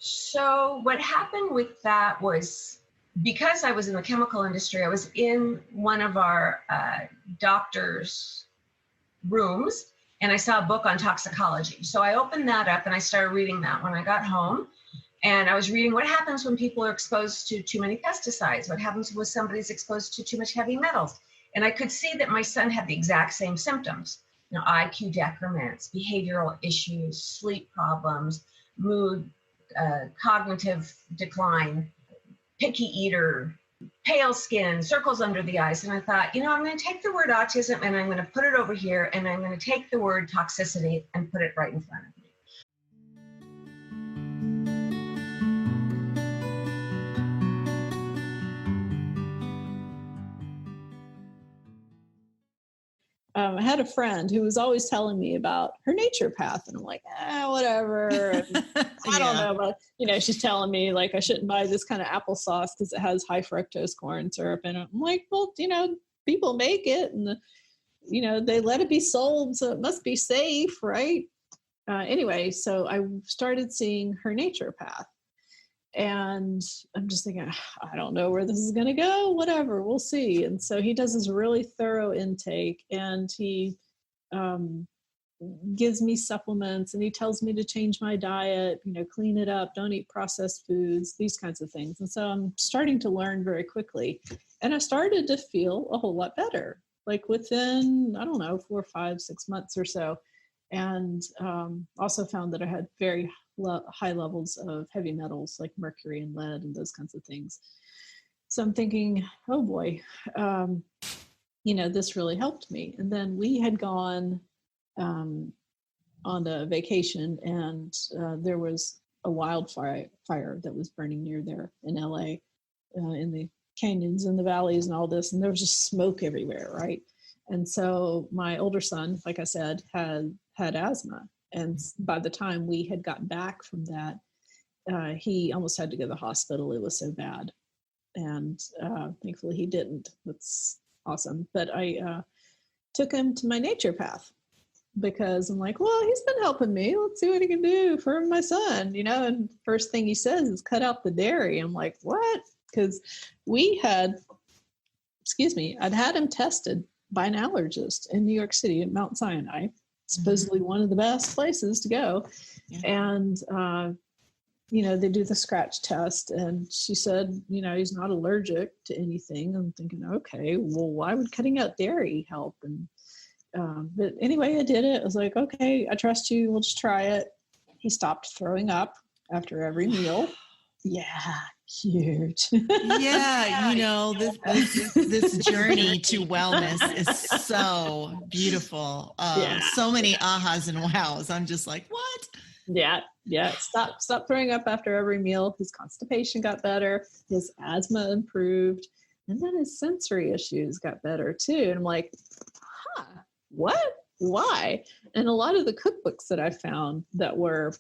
So what happened with that was, because I was in the chemical industry, I was in one of our doctor's rooms, and I saw a book on toxicology. So I opened that up and I started reading that when I got home. And I was reading what happens when people are exposed to too many pesticides, what happens when somebody's exposed to too much heavy metals. And I could see that my son had the exact same symptoms, IQ decrements, behavioral issues, sleep problems, mood, cognitive decline, picky eater, pale skin, circles under the eyes. And I thought, I'm going to take the word autism and I'm going to put it over here, and I'm going to take the word toxicity and put it right in front of me. I had a friend who was always telling me about her nature path, and I'm like, whatever. I don't know, but she's telling me like I shouldn't buy this kind of applesauce because it has high fructose corn syrup in it. I'm like, well, people make it, and they let it be sold, so it must be safe, right? Anyway, so I started seeing her nature path. And I'm just thinking, I don't know where this is going to go, whatever, we'll see. And so he does this really thorough intake, and he gives me supplements, and he tells me to change my diet, clean it up, don't eat processed foods, these kinds of things. And so I'm starting to learn very quickly. And I started to feel a whole lot better, like within, 4, 5, 6 months or so. And also found that I had very high levels of heavy metals like mercury and lead and those kinds of things. So I'm thinking, oh boy, this really helped me. And then we had gone on a vacation, and there was a wildfire that was burning near there in LA, in the canyons and the valleys and all this. And there was just smoke everywhere, right? And so my older son, like I said, had asthma. And by the time we had gotten back from that, he almost had to go to the hospital. It was so bad. And thankfully he didn't. That's awesome. But I took him to my nature path, because I'm like, well, he's been helping me. Let's see what he can do for my son, And first thing he says is cut out the dairy. I'm like, what? Because I'd had him tested by an allergist in New York City at Mount Sinai, supposedly one of the best places to go. Yeah. And, they do the scratch test, and she said, he's not allergic to anything. I'm thinking, okay, well, why would cutting out dairy help? And, but anyway, I did it. I was like, okay, I trust you. We'll just try it. He stopped throwing up after every meal. Yeah. Huge. Yeah, this journey to wellness is so beautiful. So many ahas and wows. I'm just like, what? Yeah. Stop throwing up after every meal. His constipation got better. His asthma improved. And then his sensory issues got better too. And I'm like, what? Why? And a lot of the cookbooks that I found that were,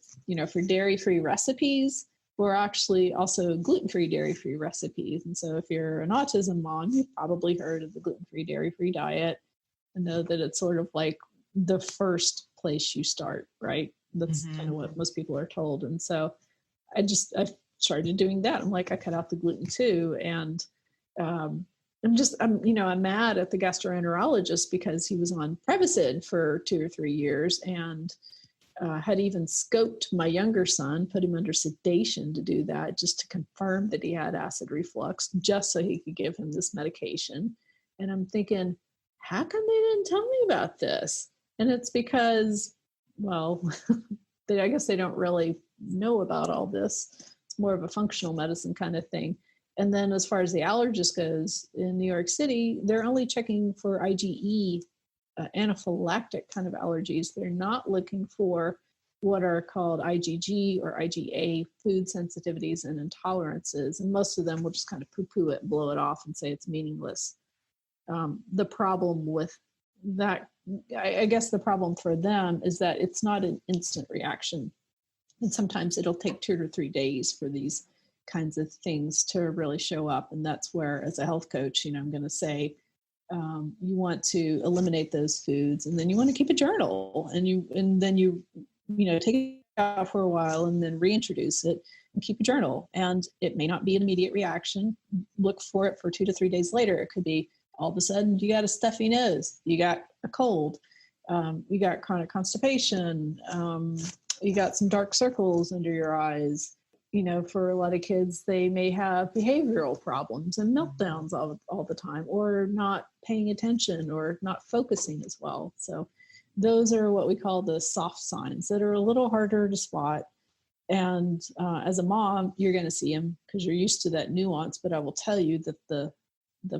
for dairy-free recipes were actually also gluten-free, dairy-free recipes. And so if you're an autism mom, you've probably heard of the gluten-free, dairy-free diet, and know that it's sort of like the first place you start, right? That's kind of what most people are told. And so I started doing that. I'm like, I cut out the gluten too. And I'm mad at the gastroenterologist because he was on Prevacid for 2 or 3 years, and had even scoped my younger son, put him under sedation to do that, just to confirm that he had acid reflux, just so he could give him this medication. And I'm thinking, how come they didn't tell me about this? And it's because, well, I guess they don't really know about all this. It's more of a functional medicine kind of thing. And then as far as the allergist goes, in New York City, they're only checking for IgE, anaphylactic kind of allergies. They're not looking for what are called IgG or IgA food sensitivities and intolerances. And most of them will just kind of poo-poo it, blow it off, and say it's meaningless. The problem with that, I guess the problem for them is that it's not an instant reaction. And sometimes it'll take 2 to 3 days for these kinds of things to really show up. And that's where, as a health coach, I'm going to say, you want to eliminate those foods, and then you want to keep a journal, and then you take out for a while and then reintroduce it and keep a journal. And it may not be an immediate reaction. Look for it for 2 to 3 days later. It could be all of a sudden you got a stuffy nose, you got a cold, you got chronic constipation, you got some dark circles under your eyes. You know, for a lot of kids, they may have behavioral problems and meltdowns all the time, or not paying attention or not focusing as well. So those are what we call the soft signs that are a little harder to spot. And as a mom, you're going to see them because you're used to that nuance. But I will tell you that the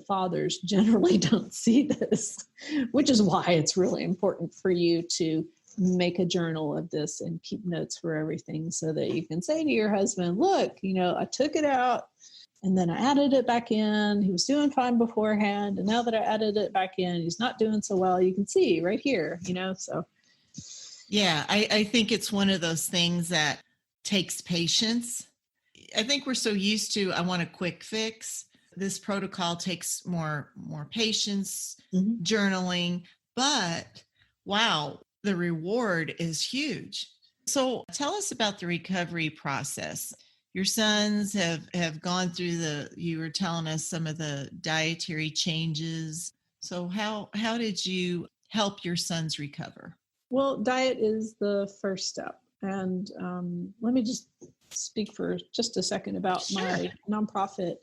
fathers generally don't see this, which is why it's really important for you to make a journal of this and keep notes for everything so that you can say to your husband, look, you know, I took it out and then I added it back in. He was doing fine beforehand. And now that I added it back in, he's not doing so well. You can see right here, you know, so. Yeah, I think it's one of those things that takes patience. I think we're so used to, I want a quick fix. This protocol takes more patience, journaling, but wow, the reward is huge. So tell us about the recovery process. Your sons have gone through you were telling us some of the dietary changes. So how did you help your sons recover? Well, diet is the first step. And let me just speak for just a second about my nonprofit.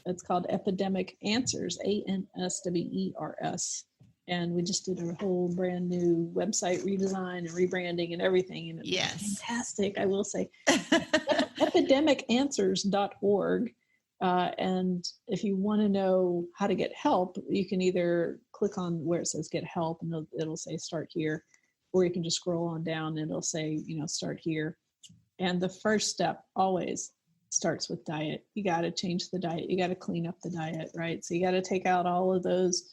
It's called Epidemic Answers, ANSWERS. And we just did a whole brand new website redesign and rebranding and everything. And it was fantastic, I will say. Epidemicanswers.org. And if you want to know how to get help, you can either click on where it says get help and it'll say start here, or you can just scroll on down and it'll say, you know, start here. And the first step always starts with diet. You got to change the diet. You got to clean up the diet, right? So you got to take out all of those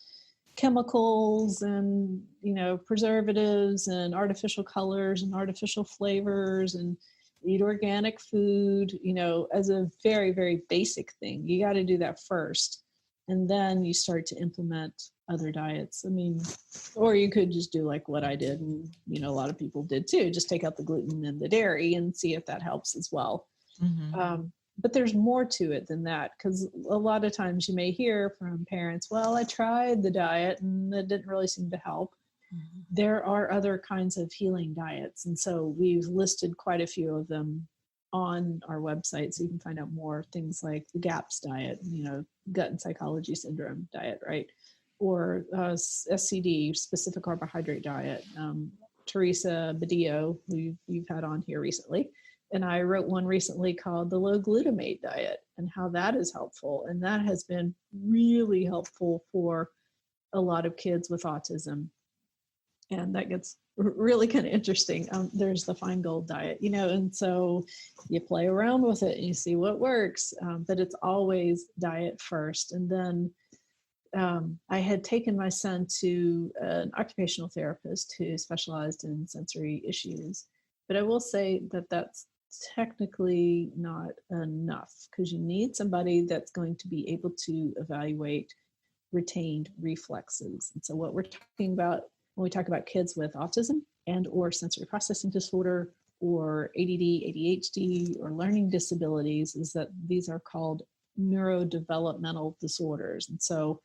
chemicals and, you know, preservatives and artificial colors and artificial flavors, and eat organic food, you know, as a very, very basic thing. You got to do that first. And then you start to implement other diets. I mean, or you could just do like what I did. And, you know, a lot of people did too, just take out the gluten and the dairy and see if that helps as well. But there's more to it than that, because a lot of times you may hear from parents, well, I tried the diet and it didn't really seem to help. There are other kinds of healing diets. And so we've listed quite a few of them on our website. So you can find out more things like the GAPS diet, you know, gut and psychology syndrome diet, right? Or SCD, specific carbohydrate diet. Teresa Badillo, who you've had on here recently. And I wrote one recently called the low glutamate diet and how that is helpful. And that has been really helpful for a lot of kids with autism. And that gets really kind of interesting. There's the Feingold diet, you know, and so you play around with it and you see what works, but it's always diet first. And then I had taken my son to an occupational therapist who specialized in sensory issues. But I will say that that's technically not enough, because you need somebody that's going to be able to evaluate retained reflexes. And so what we're talking about when we talk about kids with autism and or sensory processing disorder or ADD, ADHD, or learning disabilities is that these are called neurodevelopmental disorders. And so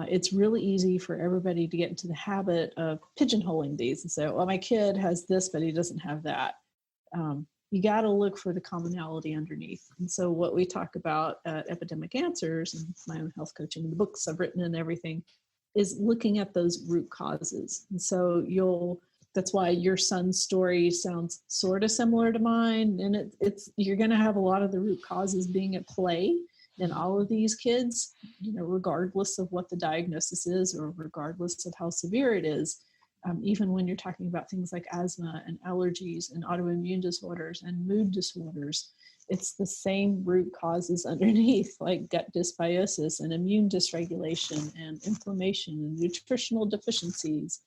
it's really easy for everybody to get into the habit of pigeonholing these and say, well, my kid has this, but he doesn't have that. You got to look for the commonality underneath. And so what we talk about at Epidemic Answers and my own health coaching and the books I've written and everything is looking at those root causes. And so that's why your son's story sounds sort of similar to mine. And you're going to have a lot of the root causes being at play in all of these kids, you know, regardless of what the diagnosis is or regardless of how severe it is. Even when you're talking about things like asthma and allergies and autoimmune disorders and mood disorders, it's the same root causes underneath, like gut dysbiosis and immune dysregulation and inflammation and nutritional deficiencies.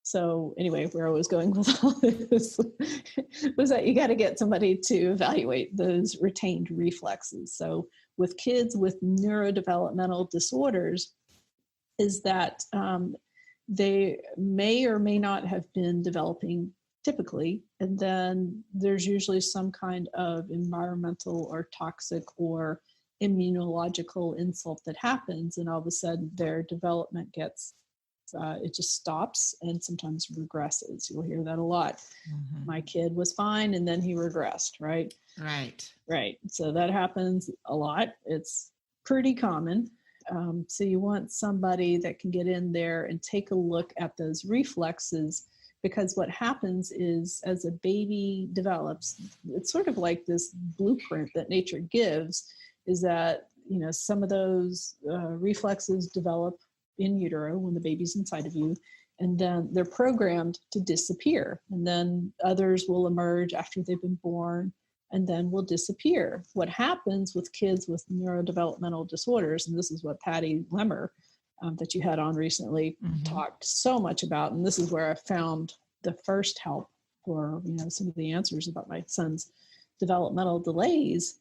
So anyway, where I was going with all this was that you got to get somebody to evaluate those retained reflexes. So with kids with neurodevelopmental disorders, is that they may or may not have been developing typically. And then there's usually some kind of environmental or toxic or immunological insult that happens. And all of a sudden their development gets, it just stops and sometimes regresses. You'll hear that a lot. Mm-hmm. My kid was fine and then he regressed, right? Right. So that happens a lot. It's pretty common. So you want somebody that can get in there and take a look at those reflexes, because what happens is as a baby develops, it's sort of like this blueprint that nature gives, is that, some of those reflexes develop in utero when the baby's inside of you, and then they're programmed to disappear. And then others will emerge after they've been born and then will disappear. What happens with kids with neurodevelopmental disorders, and this is what Patty Lemmer, that you had on recently, talked so much about, and this is where I found the first help for some of the answers about my son's developmental delays,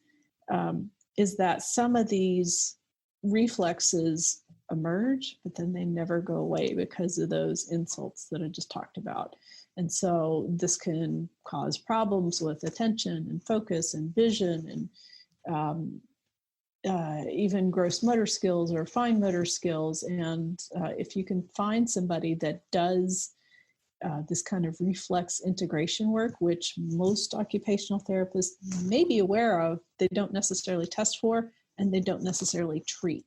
is that some of these reflexes emerge, but then they never go away because of those insults that I just talked about. And so this can cause problems with attention and focus and vision and even gross motor skills or fine motor skills. And if you can find somebody that does this kind of reflex integration work, which most occupational therapists may be aware of, they don't necessarily test for and they don't necessarily treat.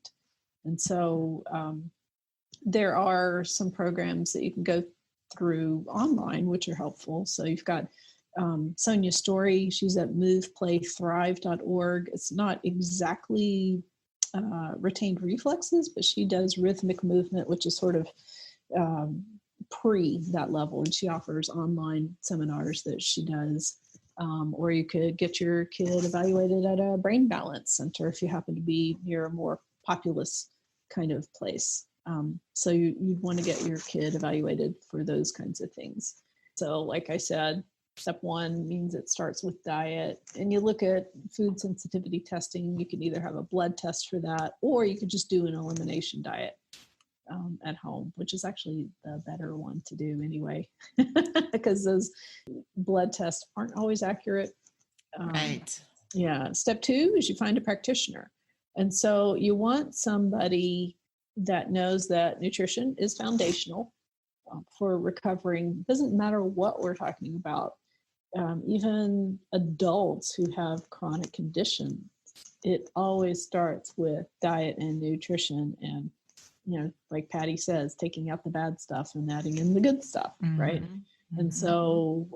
And so there are some programs that you can go through online, which are helpful. So you've got Sonia Story. She's at moveplaythrive.org. It's not exactly retained reflexes, but she does rhythmic movement, which is sort of pre that level. And she offers online seminars that she does. Or you could get your kid evaluated at a brain balance center if you happen to be near a more populous kind of place. So you'd want to get your kid evaluated for those kinds of things. So like I said, step one means it starts with diet, and you look at food sensitivity testing. You can either have a blood test for that, or you could just do an elimination diet at home, which is actually the better one to do anyway, because those blood tests aren't always accurate. Right. Yeah. Step two is you find a practitioner. And so you want somebody that knows that nutrition is foundational for recovering. Doesn't matter what we're talking about. Even adults who have chronic conditions, it always starts with diet and nutrition, and like Patty says, taking out the bad stuff and adding in the good stuff, right? And so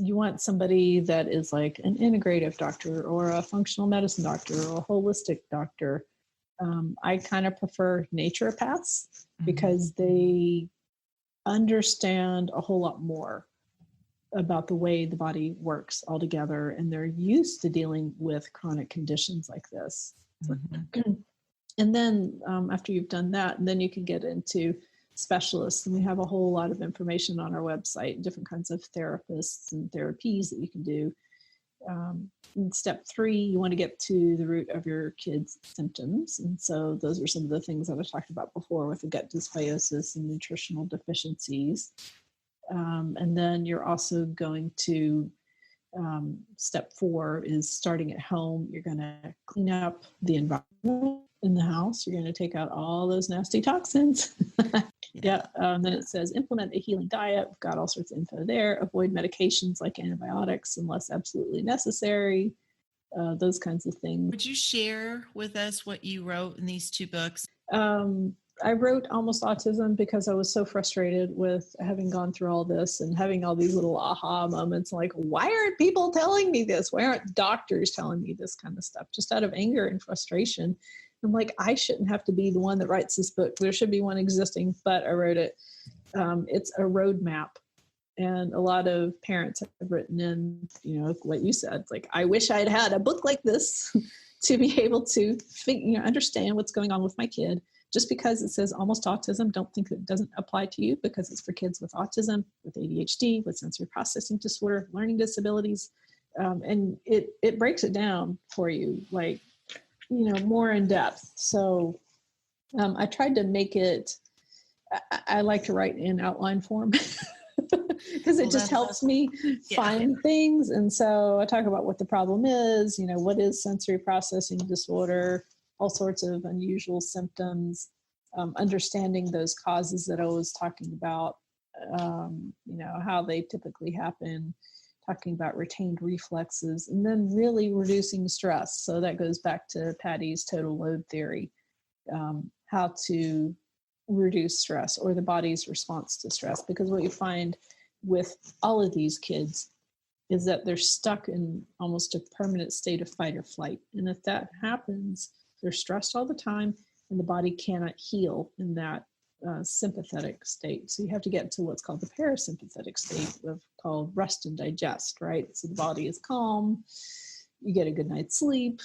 you want somebody that is like an integrative doctor or a functional medicine doctor or a holistic doctor. I kind of prefer naturopaths because they understand a whole lot more about the way the body works altogether, and they're used to dealing with chronic conditions like this. And then after you've done that, then you can get into specialists, and we have a whole lot of information on our website, different kinds of therapists and therapies that you can do. In step three, you want to get to the root of your kid's symptoms. And so those are some of the things that I talked about before with the gut dysbiosis and nutritional deficiencies. And then you're also going to, step four is starting at home. You're going to clean up the environment in the house. You're going to take out all those nasty toxins. Then it says implement a healing diet. We've got all sorts of info there. Avoid medications like antibiotics unless absolutely necessary. Those kinds of things. Would you share with us what you wrote in these two books? I wrote Almost Autism because I was so frustrated with having gone through all this and having all these little aha moments, like, why aren't people telling me this? Why aren't doctors telling me this kind of stuff? Just out of anger and frustration. I'm like, I shouldn't have to be the one that writes this book. There should be one existing, but I wrote it. It's a roadmap. And a lot of parents have written in, what you said, like, I wish I'd had a book like this to be able to understand what's going on with my kid. Just because it says almost autism, don't think it doesn't apply to you, because it's for kids with autism, with ADHD, with sensory processing disorder, learning disabilities. And it breaks it down for you, like, more in depth. So I tried to make it, I like to write in outline form. because it just helps me find things. And so I talk about what the problem is, what is sensory processing disorder, all sorts of unusual symptoms, understanding those causes that I was talking about, how they typically happen, talking about retained reflexes, and then really reducing stress. So that goes back to Patty's total load theory, how to reduce stress or the body's response to stress. Because what you find with all of these kids is that they're stuck in almost a permanent state of fight or flight. And if that happens, they're stressed all the time and the body cannot heal in that sympathetic state. So you have to get to what's called the parasympathetic state, called rest and digest, right? So the body is calm, you get a good night's sleep,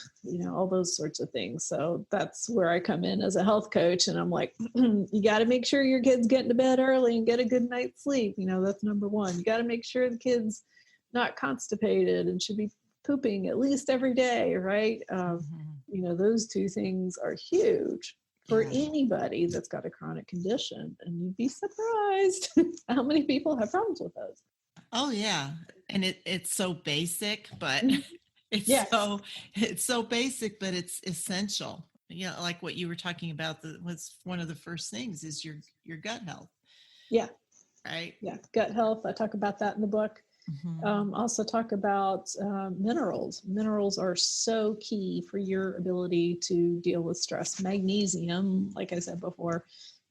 all those sorts of things. So that's where I come in as a health coach, and I'm like, you got to make sure your kid's getting to bed early and get a good night's sleep. That's number one. You got to make sure the kid's not constipated and should be pooping at least every day, right? Those two things are huge for anybody that's got a chronic condition, and you'd be surprised how many people have problems with those. Oh yeah, and it's so basic, but it's so basic, but it's essential. Like what you were talking about, was one of the first things is your gut health. Yeah. Right. Yeah, gut health. I talk about that in the book. Also talk about minerals. Minerals are so key for your ability to deal with stress. Magnesium, like I said before,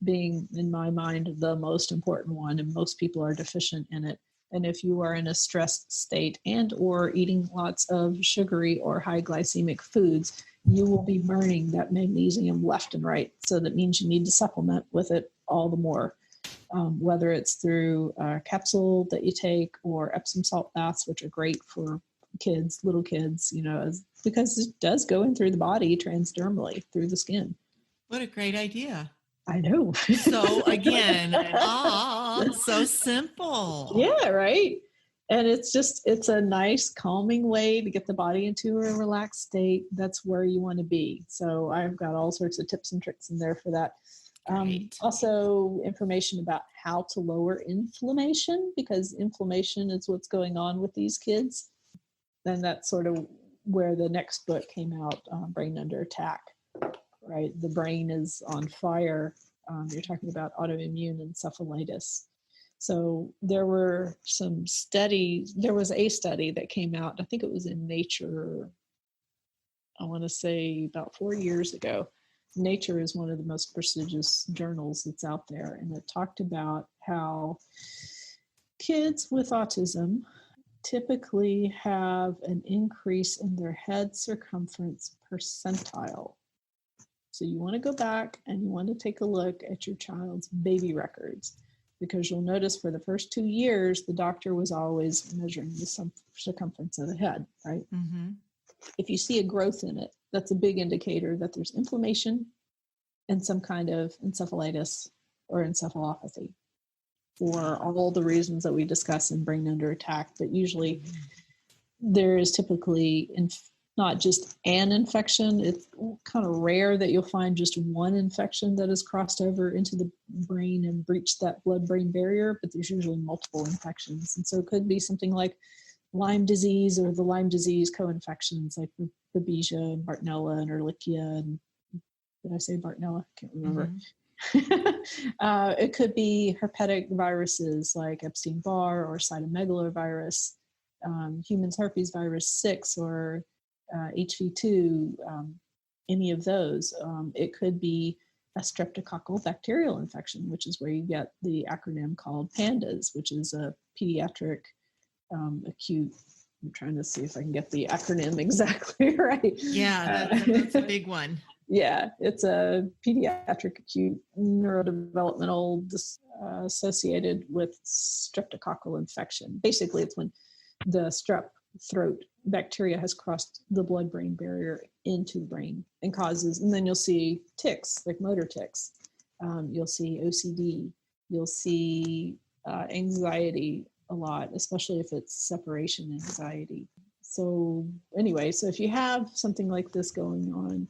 being in my mind the most important one, and most people are deficient in it. And if you are in a stressed state and or eating lots of sugary or high glycemic foods, you will be burning that magnesium left and right. So that means you need to supplement with it all the more. Whether it's through a capsule that you take or Epsom salt baths, which are great for kids, little kids, because it does go in through the body transdermally through the skin. What a great idea. I know. So again, so simple. Yeah, right. And it's a nice calming way to get the body into a relaxed state. That's where you want to be. So I've got all sorts of tips and tricks in there for that. Also information about how to lower inflammation, because inflammation is what's going on with these kids. Then that's sort of where the next book came out, Brain Under Attack, right? The brain is on fire. You're talking about autoimmune encephalitis. So there were some studies. There was a study that came out, I think it was in Nature, I want to say about 4 years ago. Nature is one of the most prestigious journals that's out there. And it talked about how kids with autism typically have an increase in their head circumference percentile. So you want to go back and you want to take a look at your child's baby records, because you'll notice for the first 2 years, the doctor was always measuring the circumference of the head, right? Mm-hmm. If you see a growth in it, that's a big indicator that there's inflammation and some kind of encephalitis or encephalopathy for all the reasons that we discuss in Brain Under Attack. But usually there is typically not just an infection. It's kind of rare that you'll find just one infection that has crossed over into the brain and breached that blood-brain barrier, but there's usually multiple infections. And so it could be something like Lyme disease or the Lyme disease co-infections like Babesia and Bartonella and Ehrlichia. And did I say Bartonella? I can't remember. Mm-hmm. It could be herpetic viruses like Epstein-Barr or cytomegalovirus, human herpes virus 6 or HV2, any of those. It could be a streptococcal bacterial infection, which is where you get the acronym called PANDAS, which is a pediatric acute. I'm trying to see if I can get the acronym exactly right. Yeah, that's a big one. Yeah, it's a pediatric acute neurodevelopmental associated with streptococcal infection. Basically, it's when the strep throat bacteria has crossed the blood-brain barrier into the brain and causes, and then you'll see tics, like motor tics. You'll see OCD. You'll see anxiety a lot, especially if it's separation anxiety. So anyway, so if you have something like this going on,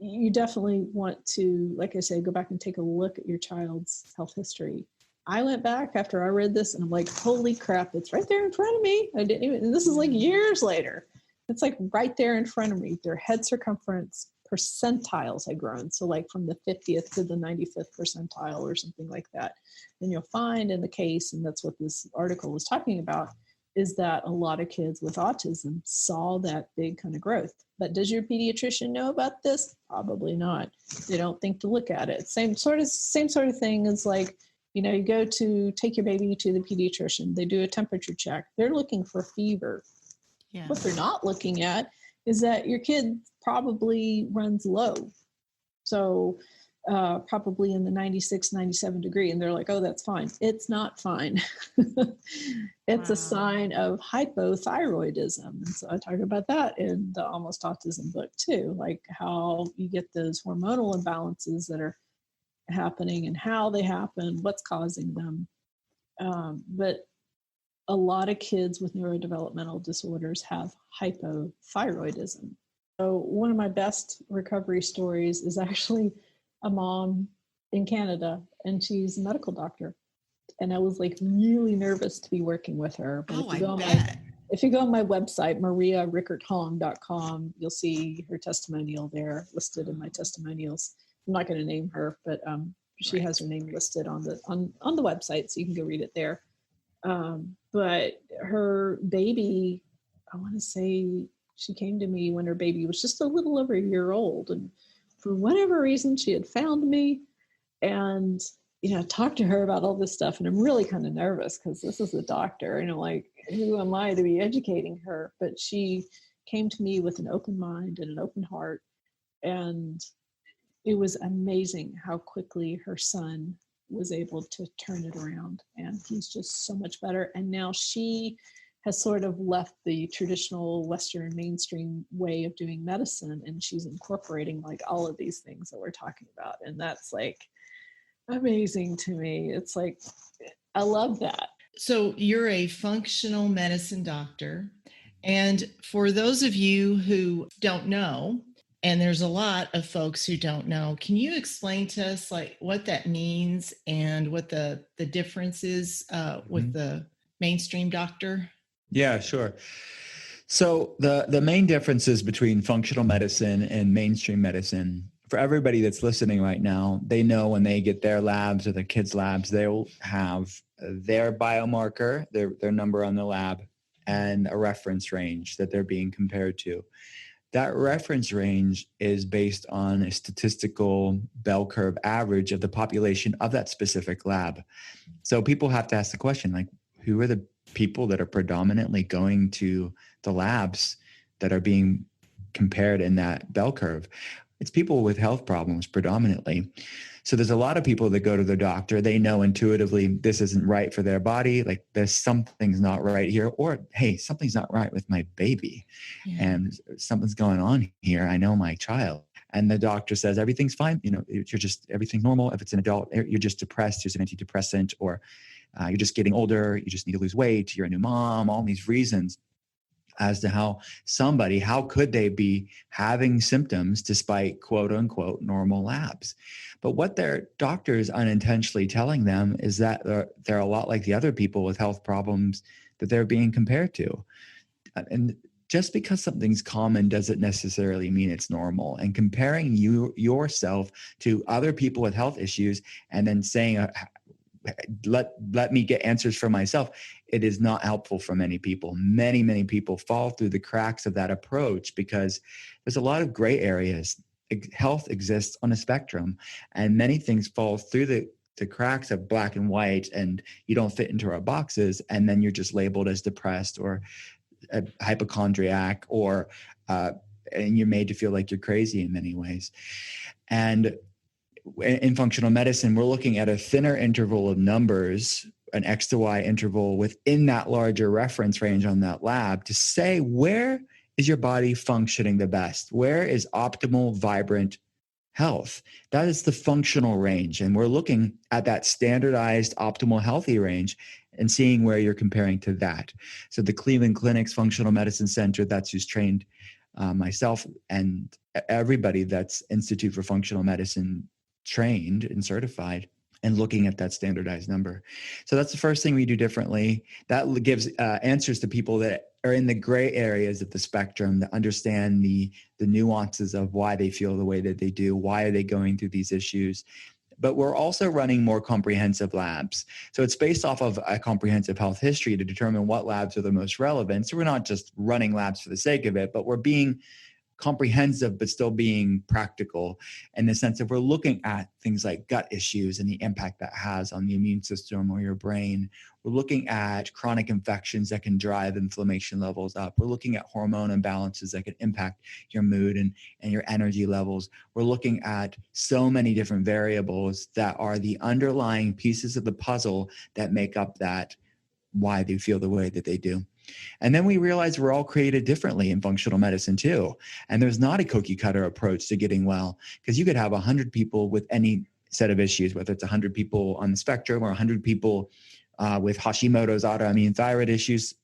you definitely want to, like I say, go back and take a look at your child's health history I went back after I read this and I'm like, holy crap, it's right there in front of me. I didn't even, and this is like years later. It's like right there in front of me. Their head circumference percentiles had grown. So like from the 50th to the 95th percentile or something like that. And you'll find in the case, and that's what this article was talking about, is that a lot of kids with autism saw that big kind of growth. But does your pediatrician know about this? Probably not. They don't think to look at it. Same sort of thing as like, you know, you go to take your baby to the pediatrician. They do a temperature check. They're looking for fever. Yeah. What they're not looking at is that your kid probably runs low. So probably in the 96, 97 degree. And they're like, oh, that's fine. It's not fine. It's a sign of hypothyroidism. And so I talk about that in the Almost Autism book too, like how you get those hormonal imbalances that are happening and how they happen, what's causing them. But a lot of kids with neurodevelopmental disorders have hypothyroidism. So one of my best recovery stories is actually a mom in Canada, and she's a medical doctor. And I was like really nervous to be working with her. But if you go on my website, mariarickerthong.com, you'll see her testimonial there listed in my testimonials. I'm not going to name her, but she has her name listed on the website, so you can go read it there. But her baby, I want to say she came to me when her baby was just a little over a year old. And for whatever reason, she had found me and, you know, talked to her about all this stuff. And I'm really kind of nervous because this is a doctor. And I'm like, who am I to be educating her? But she came to me with an open mind and an open heart. And it was amazing how quickly her son was able to turn it around, and he's just so much better. And now she has sort of left the traditional Western mainstream way of doing medicine, and she's incorporating like all of these things that we're talking about. And that's like amazing to me. It's like, I love that. So you're a functional medicine doctor. And for those of you who don't know, and there's a lot of folks who don't know, can you explain to us like what that means and what the difference is with the mainstream doctor? Yeah, sure. So the main differences between functional medicine and mainstream medicine, for everybody that's listening right now, they know when they get their labs or their kids' labs, they'll have their biomarker, their number on the lab, and a reference range that they're being compared to. That reference range is based on a statistical bell curve average of the population of that specific lab. So people have to ask the question, like, who are the people that are predominantly going to the labs that are being compared in that bell curve? It's people with health problems predominantly. So there's a lot of people that go to the doctor. They know intuitively this isn't right for their body. Like there's something's not right here, or hey, something's not right with my baby, and something's going on here. I know my child. And the doctor says everything's fine. You know, you're just everything's normal. If it's an adult, you're just depressed. Here's an antidepressant, or you're just getting older. You just need to lose weight. You're a new mom. All these reasons as to how could they be having symptoms despite quote unquote normal labs. But what their doctor is unintentionally telling them is that they're a lot like the other people with health problems that they're being compared to. And just because something's common doesn't necessarily mean it's normal. And comparing yourself to other people with health issues and then saying, let me get answers for myself, it is not helpful for many people. Many people fall through the cracks of that approach because there's a lot of gray areas. Health exists on a spectrum, and many things fall through the cracks of black and white, and you don't fit into our boxes, and then you're just labeled as depressed or a hypochondriac, or and you're made to feel like you're crazy in many ways. And in functional medicine, we're looking at a thinner interval of numbers, an X to Y interval within that larger reference range on that lab to say, where is your body functioning the best? Where is optimal, vibrant health? That is the functional range. And we're looking at that standardized optimal healthy range and seeing where you're comparing to that. So the Cleveland Clinic's Functional Medicine Center, that's who's trained myself and everybody that's Institute for Functional Medicine trained and certified, and looking at that standardized number. So that's the first thing we do differently. That gives answers to people that are in the gray areas of the spectrum, that understand the nuances of why they feel the way that they do, why are they going through these issues. But we're also running more comprehensive labs. So it's based off of a comprehensive health history to determine what labs are the most relevant. So we're not just running labs for the sake of it, but we're being comprehensive, but still being practical in the sense that we're looking at things like gut issues and the impact that has on the immune system or your brain. We're looking at chronic infections that can drive inflammation levels up. We're looking at hormone imbalances that can impact your mood and your energy levels. We're looking at so many different variables that are the underlying pieces of the puzzle that make up that why they feel the way that they do. And then we realize we're all created differently in functional medicine too. And there's not a cookie cutter approach to getting well, because you could have 100 people with any set of issues, whether it's 100 people on the spectrum or 100 people with Hashimoto's autoimmune thyroid issues.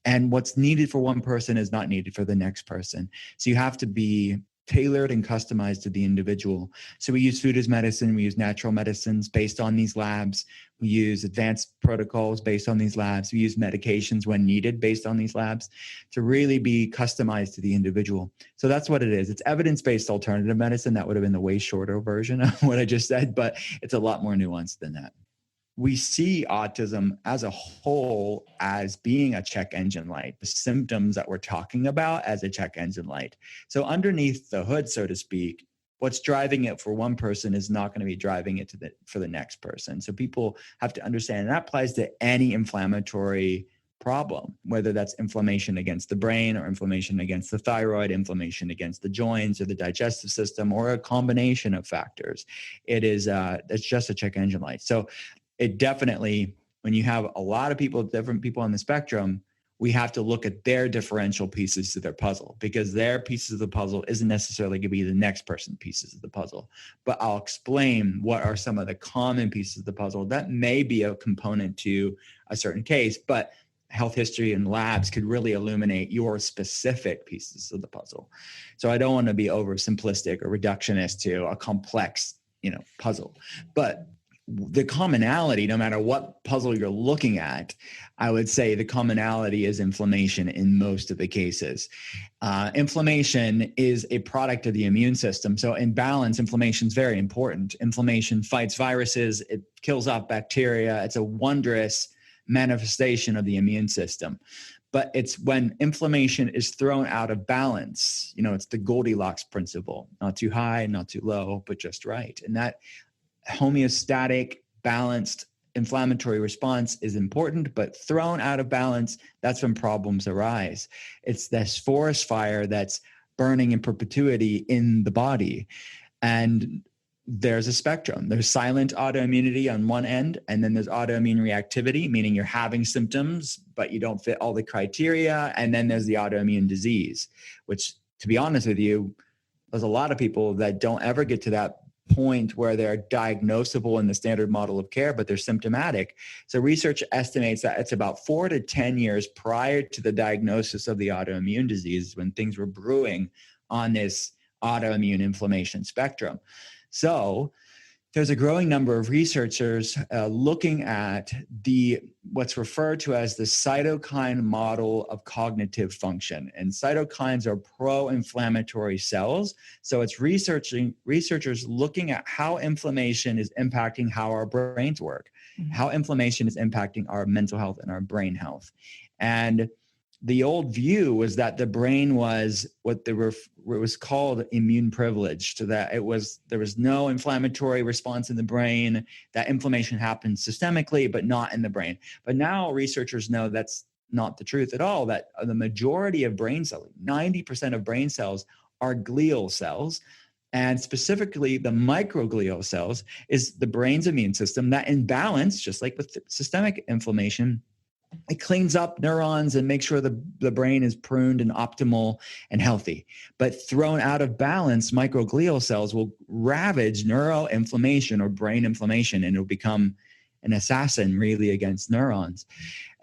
And what's needed for one person is not needed for the next person. So you have to be tailored and customized to the individual. So we use food as medicine. We use natural medicines based on these labs. We use advanced protocols based on these labs. We use medications when needed based on these labs to really be customized to the individual. So that's what it is. It's evidence-based alternative medicine. That would have been the way shorter version of what I just said, but it's a lot more nuanced than that. We see autism as a whole as being a check engine light, the symptoms that we're talking about as a check engine light. So underneath the hood, so to speak, what's driving it for one person is not going to be driving it for the next person. So people have to understand, and that applies to any inflammatory problem, whether that's inflammation against the brain or inflammation against the thyroid, inflammation against the joints or the digestive system, or a combination of factors. It's just a check engine light. So it definitely, when you have a lot of people, different people on the spectrum, we have to look at their differential pieces to their puzzle, because their pieces of the puzzle isn't necessarily going to be the next person's pieces of the puzzle. But I'll explain what are some of the common pieces of the puzzle that may be a component to a certain case, but health history and labs could really illuminate your specific pieces of the puzzle. So I don't want to be oversimplistic or reductionist to a complex, puzzle, but the commonality, no matter what puzzle you're looking at, I would say the commonality is inflammation in most of the cases. Inflammation is a product of the immune system. So in balance, inflammation is very important. Inflammation fights viruses. It kills off bacteria. It's a wondrous manifestation of the immune system. But it's when inflammation is thrown out of balance, it's the Goldilocks principle, not too high, not too low, but just right. And that homeostatic, balanced inflammatory response is important, but thrown out of balance, that's when problems arise. It's this forest fire that's burning in perpetuity in the body. And there's a spectrum. There's silent autoimmunity on one end, and then there's autoimmune reactivity, meaning you're having symptoms, but you don't fit all the criteria. And then there's the autoimmune disease, which, to be honest with you, there's a lot of people that don't ever get to that point where they're diagnosable in the standard model of care, but they're symptomatic. So research estimates that it's about 4 to 10 years prior to the diagnosis of the autoimmune disease when things were brewing on this autoimmune inflammation spectrum. So there's a growing number of researchers looking at what's referred to as the cytokine model of cognitive function. And cytokines are pro-inflammatory cells. So it's researchers looking at how inflammation is impacting how our brains work, how inflammation is impacting our mental health and our brain health. And the old view was that the brain was what was called immune privileged, so that there was no inflammatory response in the brain, that inflammation happened systemically, but not in the brain. But now researchers know that's not the truth at all, that the majority of brain cells, 90% of brain cells, are glial cells. And specifically, the microglial cells is the brain's immune system that, in balance, just like with systemic inflammation, it cleans up neurons and makes sure the brain is pruned and optimal and healthy. But thrown out of balance, microglial cells will ravage neuroinflammation or brain inflammation, and it'll become an assassin really against neurons.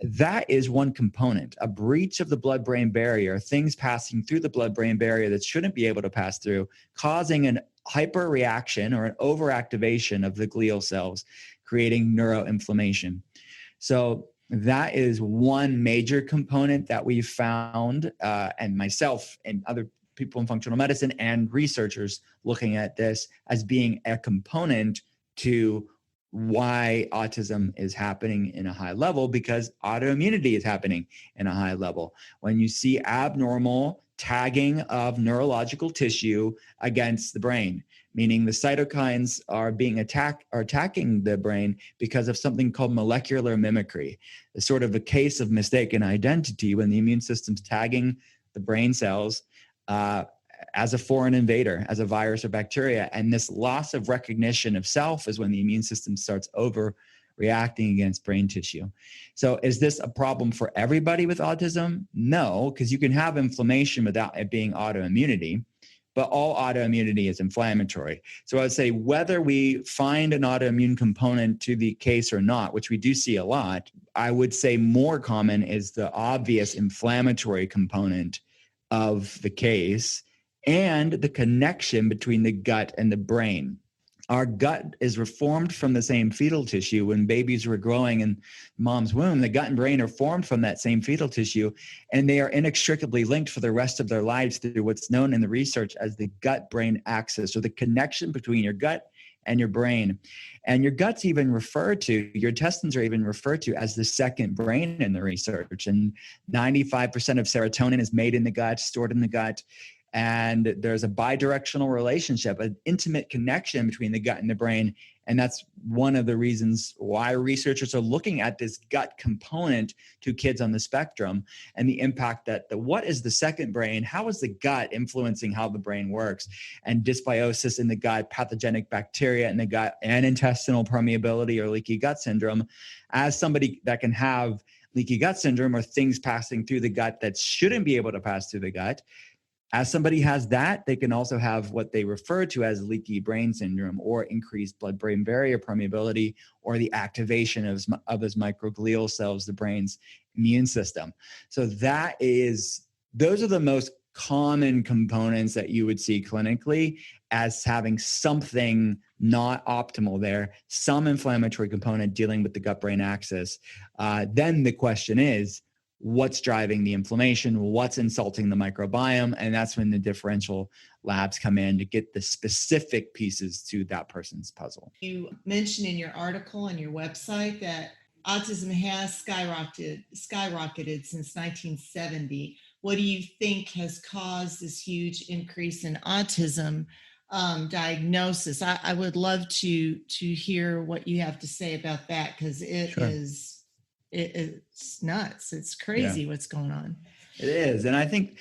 That is one component, a breach of the blood-brain barrier, things passing through the blood-brain barrier that shouldn't be able to pass through, causing an hyperreaction or an overactivation of the glial cells, creating neuroinflammation. So that is one major component that we've found, and myself and other people in functional medicine and researchers looking at this as being a component to why autism is happening in a high level, because autoimmunity is happening in a high level. When you see abnormal tagging of neurological tissue against the brain, meaning the cytokines are attacking the brain because of something called molecular mimicry. It's sort of a case of mistaken identity when the immune system's tagging the brain cells as a foreign invader, as a virus or bacteria. And this loss of recognition of self is when the immune system starts overreacting against brain tissue. So is this a problem for everybody with autism? No, because you can have inflammation without it being autoimmunity. But all autoimmunity is inflammatory. So I would say whether we find an autoimmune component to the case or not, which we do see a lot, I would say more common is the obvious inflammatory component of the case and the connection between the gut and the brain. Our gut is reformed from the same fetal tissue. When babies were growing in mom's womb, the gut and brain are formed from that same fetal tissue, and they are inextricably linked for the rest of their lives through what's known in the research as the gut-brain axis, or the connection between your gut and your brain. And your intestines are even referred to as the second brain in the research. And 95% of serotonin is made in the gut, stored in the gut. And there's a bidirectional relationship, an intimate connection between the gut and the brain. And that's one of the reasons why researchers are looking at this gut component to kids on the spectrum and the impact that what is the second brain? How is the gut influencing how the brain works? And dysbiosis in the gut, pathogenic bacteria in the gut, and intestinal permeability or leaky gut syndrome. As somebody that can have leaky gut syndrome or things passing through the gut that shouldn't be able to pass through the gut, as somebody has that, they can also have what they refer to as leaky brain syndrome, or increased blood-brain barrier permeability, or the activation of those microglial cells, the brain's immune system. So those are the most common components that you would see clinically as having something not optimal there, some inflammatory component dealing with the gut-brain axis. Then the question is, what's driving the inflammation, what's insulting the microbiome, and that's when the differential labs come in to get the specific pieces to that person's puzzle. You mentioned in your article on your website that autism has skyrocketed since 1970. What do you think has caused this huge increase in autism diagnosis? I would love to hear what you have to say about that, because it's nuts. It's crazy what's going on. It is. And I think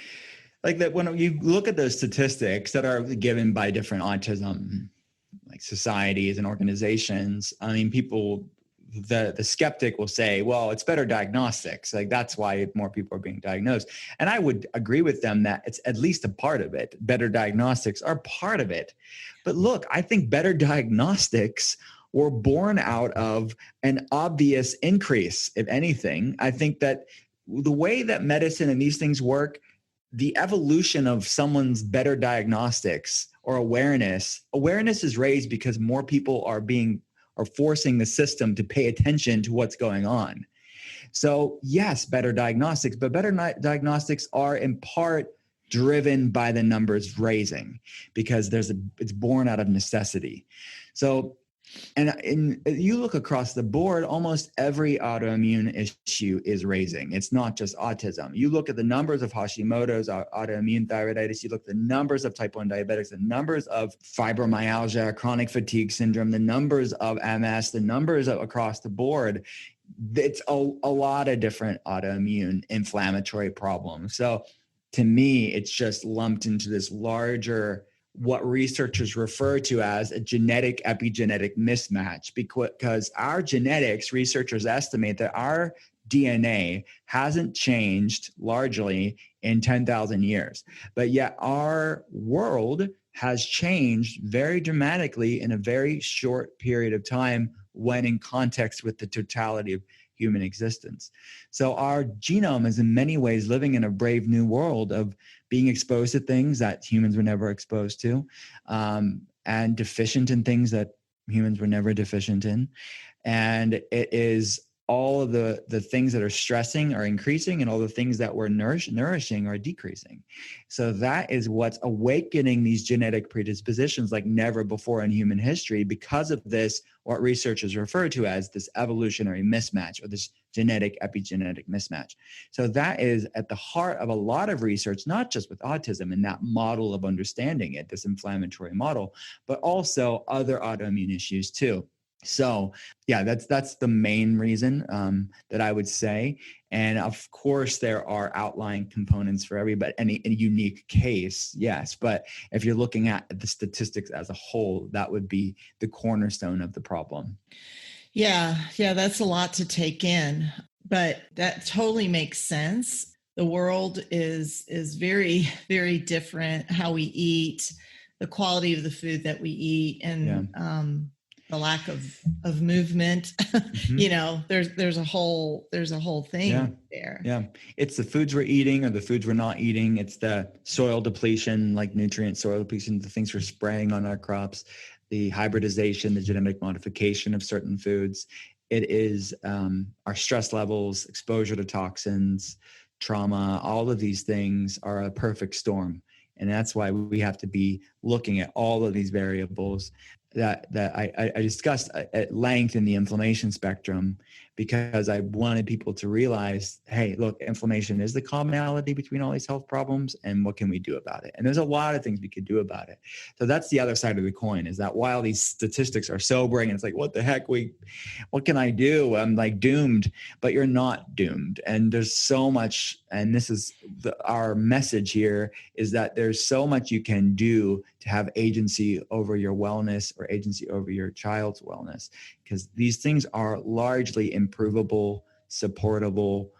like that when you look at those statistics that are given by different autism like societies and organizations, I mean, the skeptic will say, well, it's better diagnostics. Like that's why more people are being diagnosed. And I would agree with them that it's at least a part of it. Better diagnostics are part of it. But look, I think better diagnostics were born out of an obvious increase. If anything, I think that the way that medicine and these things work, the evolution of someone's better diagnostics or awareness is raised because more people are forcing the system to pay attention to what's going on. So yes, better diagnostics, but better diagnostics are in part driven by the numbers raising, because it's born out of necessity. So, and you look across the board, almost every autoimmune issue is raising. It's not just autism. You look at the numbers of Hashimoto's, autoimmune thyroiditis, you look at the numbers of type 1 diabetics, the numbers of fibromyalgia, chronic fatigue syndrome, the numbers of MS, the numbers across the board. It's a lot of different autoimmune inflammatory problems. So to me, it's just lumped into this larger, what researchers refer to as a genetic epigenetic mismatch, because our genetics, researchers estimate that our DNA hasn't changed largely in 10,000 years, but yet our world has changed very dramatically in a very short period of time when in context with the totality of human existence. So our genome is in many ways living in a brave new world of being exposed to things that humans were never exposed to, and deficient in things that humans were never deficient in. And it is all of the things that are stressing are increasing, and all the things that were nourishing are decreasing. So that is what's awakening these genetic predispositions like never before in human history, because of this, what researchers refer to as this evolutionary mismatch, or this genetic epigenetic mismatch. So that is at the heart of a lot of research, not just with autism and that model of understanding it, this inflammatory model, but also other autoimmune issues too. So yeah, that's the main reason that I would say. And of course, there are outlying components for everybody, any unique case, yes. But if you're looking at the statistics as a whole, that would be the cornerstone of the problem. Yeah, that's a lot to take in, but that totally makes sense. The world is very, very different. How we eat, the quality of the food that we eat, and the lack of movement. Mm-hmm. There's a whole thing there. Yeah, it's the foods we're eating or the foods we're not eating. It's the soil depletion, like nutrient soil depletion, the things we're spraying on our crops, the hybridization, the genetic modification of certain foods. It is our stress levels, exposure to toxins, trauma. All of these things are a perfect storm. And that's why we have to be looking at all of these variables that I discussed at length in the inflammation spectrum, because I wanted people to realize, hey, look, inflammation is the commonality between all these health problems, and what can we do about it? And there's a lot of things we could do about it. So that's the other side of the coin, is that while these statistics are sobering, and it's like, what the heck, what can I do? I'm like doomed, but you're not doomed. And there's so much, and this is our message here, is that there's so much you can do to have agency over your wellness, or agency over your child's wellness, because these things are largely improvable, supportable,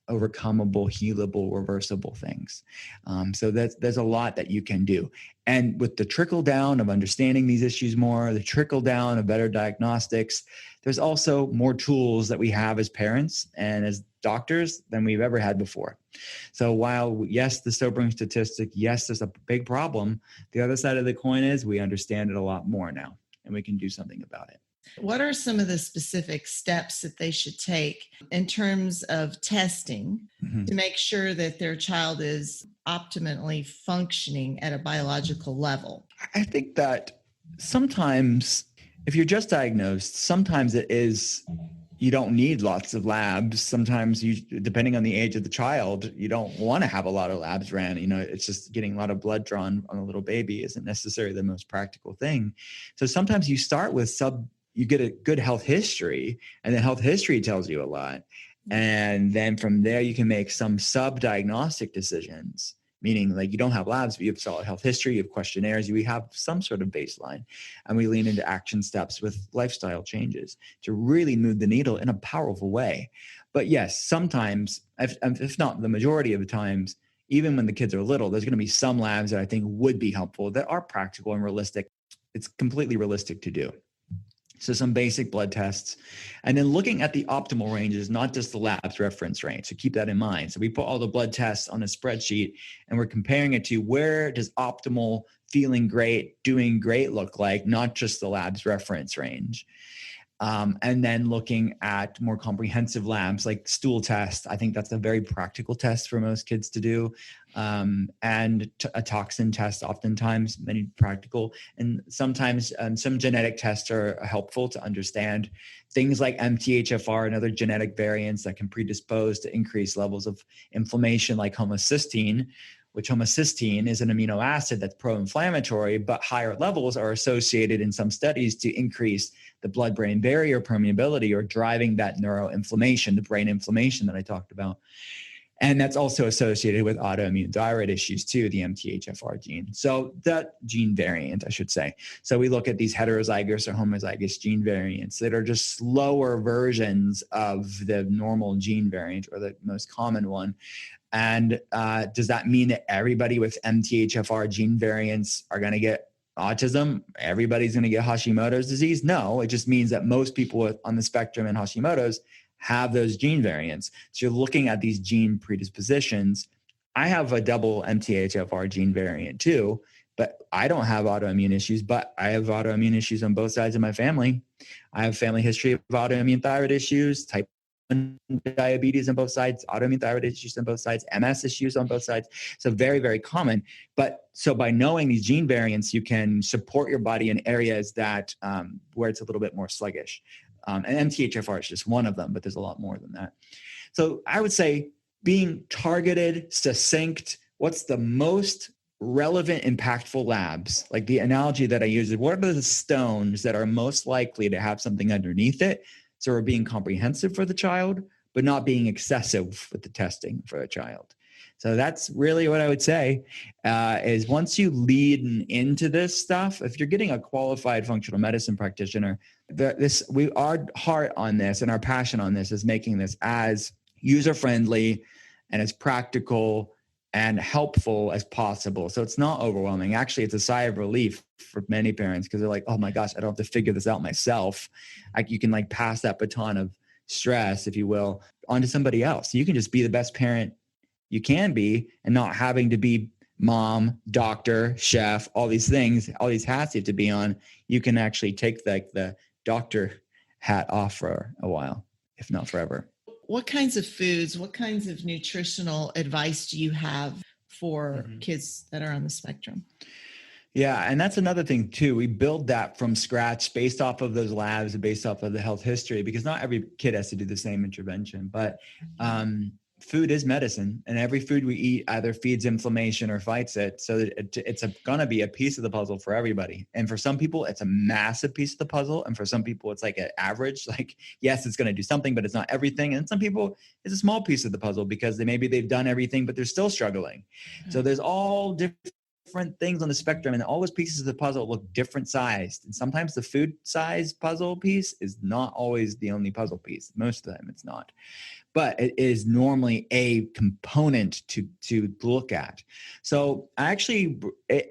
overcomable, healable, reversible things. So there's a lot that you can do. And with the trickle down of understanding these issues more, the trickle down of better diagnostics, there's also more tools that we have as parents and as doctors than we've ever had before. So while, yes, the sobering statistic, yes, there's a big problem, the other side of the coin is we understand it a lot more now, and we can do something about it. What are some of the specific steps that they should take in terms of testing to make sure that their child is optimally functioning at a biological level? I think that sometimes if you're just diagnosed, sometimes it is, you don't need lots of labs. Sometimes depending on the age of the child, you don't want to have a lot of labs ran. It's just getting a lot of blood drawn on a little baby isn't necessarily the most practical thing. So sometimes you start with you get a good health history, and the health history tells you a lot. And then from there, you can make some sub-diagnostic decisions, meaning like you don't have labs, but you have solid health history, you have questionnaires, we have some sort of baseline, and we lean into action steps with lifestyle changes to really move the needle in a powerful way. But yes, sometimes, if not the majority of the times, even when the kids are little, there's going to be some labs that I think would be helpful, that are practical and realistic. It's completely realistic to do. So some basic blood tests, and then looking at the optimal ranges, not just the lab's reference range. So keep that in mind. So we put all the blood tests on a spreadsheet, and we're comparing it to where does optimal, feeling great, doing great look like, not just the lab's reference range. And then looking at more comprehensive labs like stool test. I think that's a very practical test for most kids to do. And a toxin test, oftentimes, many practical. And sometimes some genetic tests are helpful to understand things like MTHFR and other genetic variants that can predispose to increased levels of inflammation, like homocysteine, which homocysteine is an amino acid that's pro-inflammatory, but higher levels are associated in some studies to increase the blood-brain barrier permeability, or driving that neuroinflammation, the brain inflammation that I talked about. And that's also associated with autoimmune thyroid issues too, the MTHFR gene. So that gene variant, I should say. So we look at these heterozygous or homozygous gene variants that are just slower versions of the normal gene variant, or the most common one. And does that mean that everybody with MTHFR gene variants are going to get autism? Everybody's going to get Hashimoto's disease? No, it just means that most people on the spectrum in Hashimoto's have those gene variants. So you're looking at these gene predispositions. I have a double MTHFR gene variant too, but I don't have autoimmune issues, but I have autoimmune issues on both sides of my family. I have family history of autoimmune thyroid issues, type 1 diabetes on both sides, autoimmune thyroid issues on both sides, MS issues on both sides. So very, very common. But so by knowing these gene variants, you can support your body in areas that where it's a little bit more sluggish. And MTHFR is just one of them, but there's a lot more than that. So I would say being targeted, succinct, what's the most relevant, impactful labs? Like the analogy that I use is, what are the stones that are most likely to have something underneath it? So we're being comprehensive for the child, but not being excessive with the testing for a child. So that's really what I would say is once you lead into this stuff, if you're getting a qualified functional medicine practitioner, our heart on this and our passion on this is making this as user-friendly and as practical and helpful as possible. So it's not overwhelming. Actually, it's a sigh of relief for many parents because they're like, oh my gosh, I don't have to figure this out myself. You can like pass that baton of stress, if you will, onto somebody else. You can just be the best parent you can be and not having to be mom, doctor, chef, all these things, all these hats you have to be on. You can actually take the doctor hat off for a while, if not forever. What kinds of foods, what kinds of nutritional advice do you have for kids that are on the spectrum? Yeah. And that's another thing too. We build that from scratch based off of those labs and based off of the health history, because not every kid has to do the same intervention, but food is medicine, and every food we eat either feeds inflammation or fights it. So it's going to be a piece of the puzzle for everybody. And for some people, it's a massive piece of the puzzle. And for some people, it's like an average, like, yes, it's going to do something, but it's not everything. And some people, it's a small piece of the puzzle because maybe they've done everything, but they're still struggling. So there's all different things on the spectrum, and all those pieces of the puzzle look different sized. And sometimes the food size puzzle piece is not always the only puzzle piece. Most of the time it's not, but it is normally a component to look at. So I actually,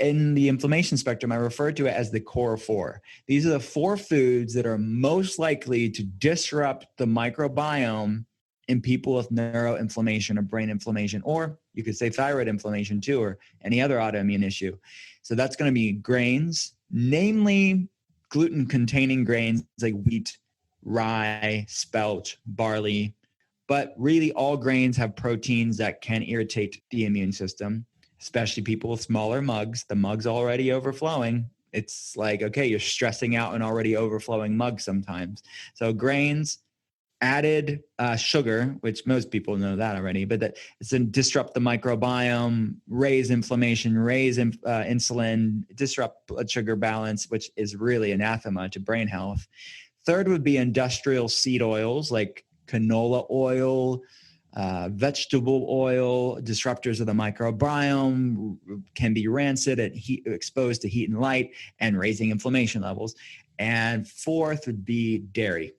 in the inflammation spectrum, I refer to it as the core four. These are the 4 foods that are most likely to disrupt the microbiome in people with neuroinflammation or brain inflammation, or you could say thyroid inflammation too, or any other autoimmune issue. So that's going to be grains, namely gluten-containing grains like wheat, rye, spelt, barley, but really all grains have proteins that can irritate the immune system, especially people with smaller mugs. The mug's already overflowing. It's like, okay, you're stressing out an already overflowing mug sometimes. So grains, added sugar, which most people know that already, but that it's to disrupt the microbiome, raise inflammation, raise insulin, disrupt blood sugar balance, which is really anathema to brain health. Third would be industrial seed oils like canola oil, vegetable oil, disruptors of the microbiome, can be rancid at heat, exposed to heat and light, and raising inflammation levels. And fourth would be dairy.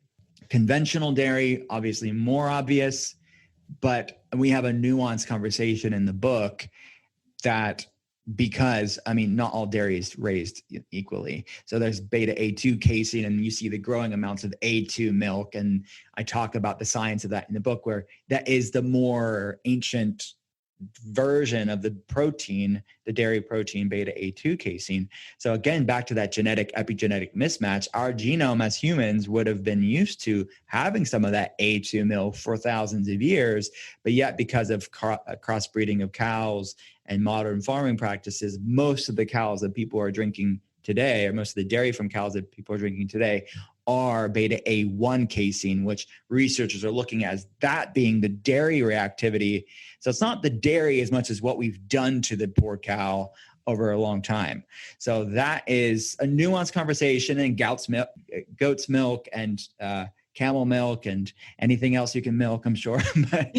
Conventional dairy, obviously more obvious, but we have a nuanced conversation in the book that, because not all dairy is raised equally. So there's beta A2 casein, and you see the growing amounts of A2 milk. And I talk about the science of that in the book, where that is the more ancient version of the protein, the dairy protein beta A2 casein. So again, back to that genetic epigenetic mismatch, our genome as humans would have been used to having some of that A2 milk for thousands of years, but yet because of crossbreeding of cows and modern farming practices, most of the cows that people are drinking today, or most of the dairy from cows that people are drinking today, are beta A1 casein, which researchers are looking at as that being the dairy reactivity. So it's not the dairy as much as what we've done to the poor cow over a long time. So that is a nuanced conversation, and goat's milk and camel milk and anything else you can milk, I'm sure. But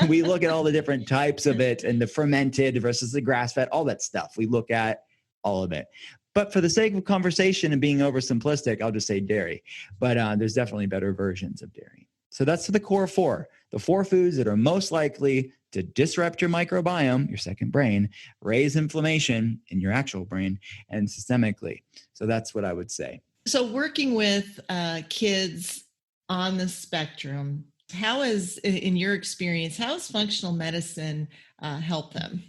we look at all the different types of it, and the fermented versus the grass-fed, all that stuff. We look at all of it. But for the sake of conversation and being oversimplistic, I'll just say dairy. But there's definitely better versions of dairy. So that's the core 4. The 4 foods that are most likely to disrupt your microbiome, your second brain, raise inflammation in your actual brain, and systemically. So that's what I would say. So working with kids on the spectrum, in your experience, how has functional medicine helped them?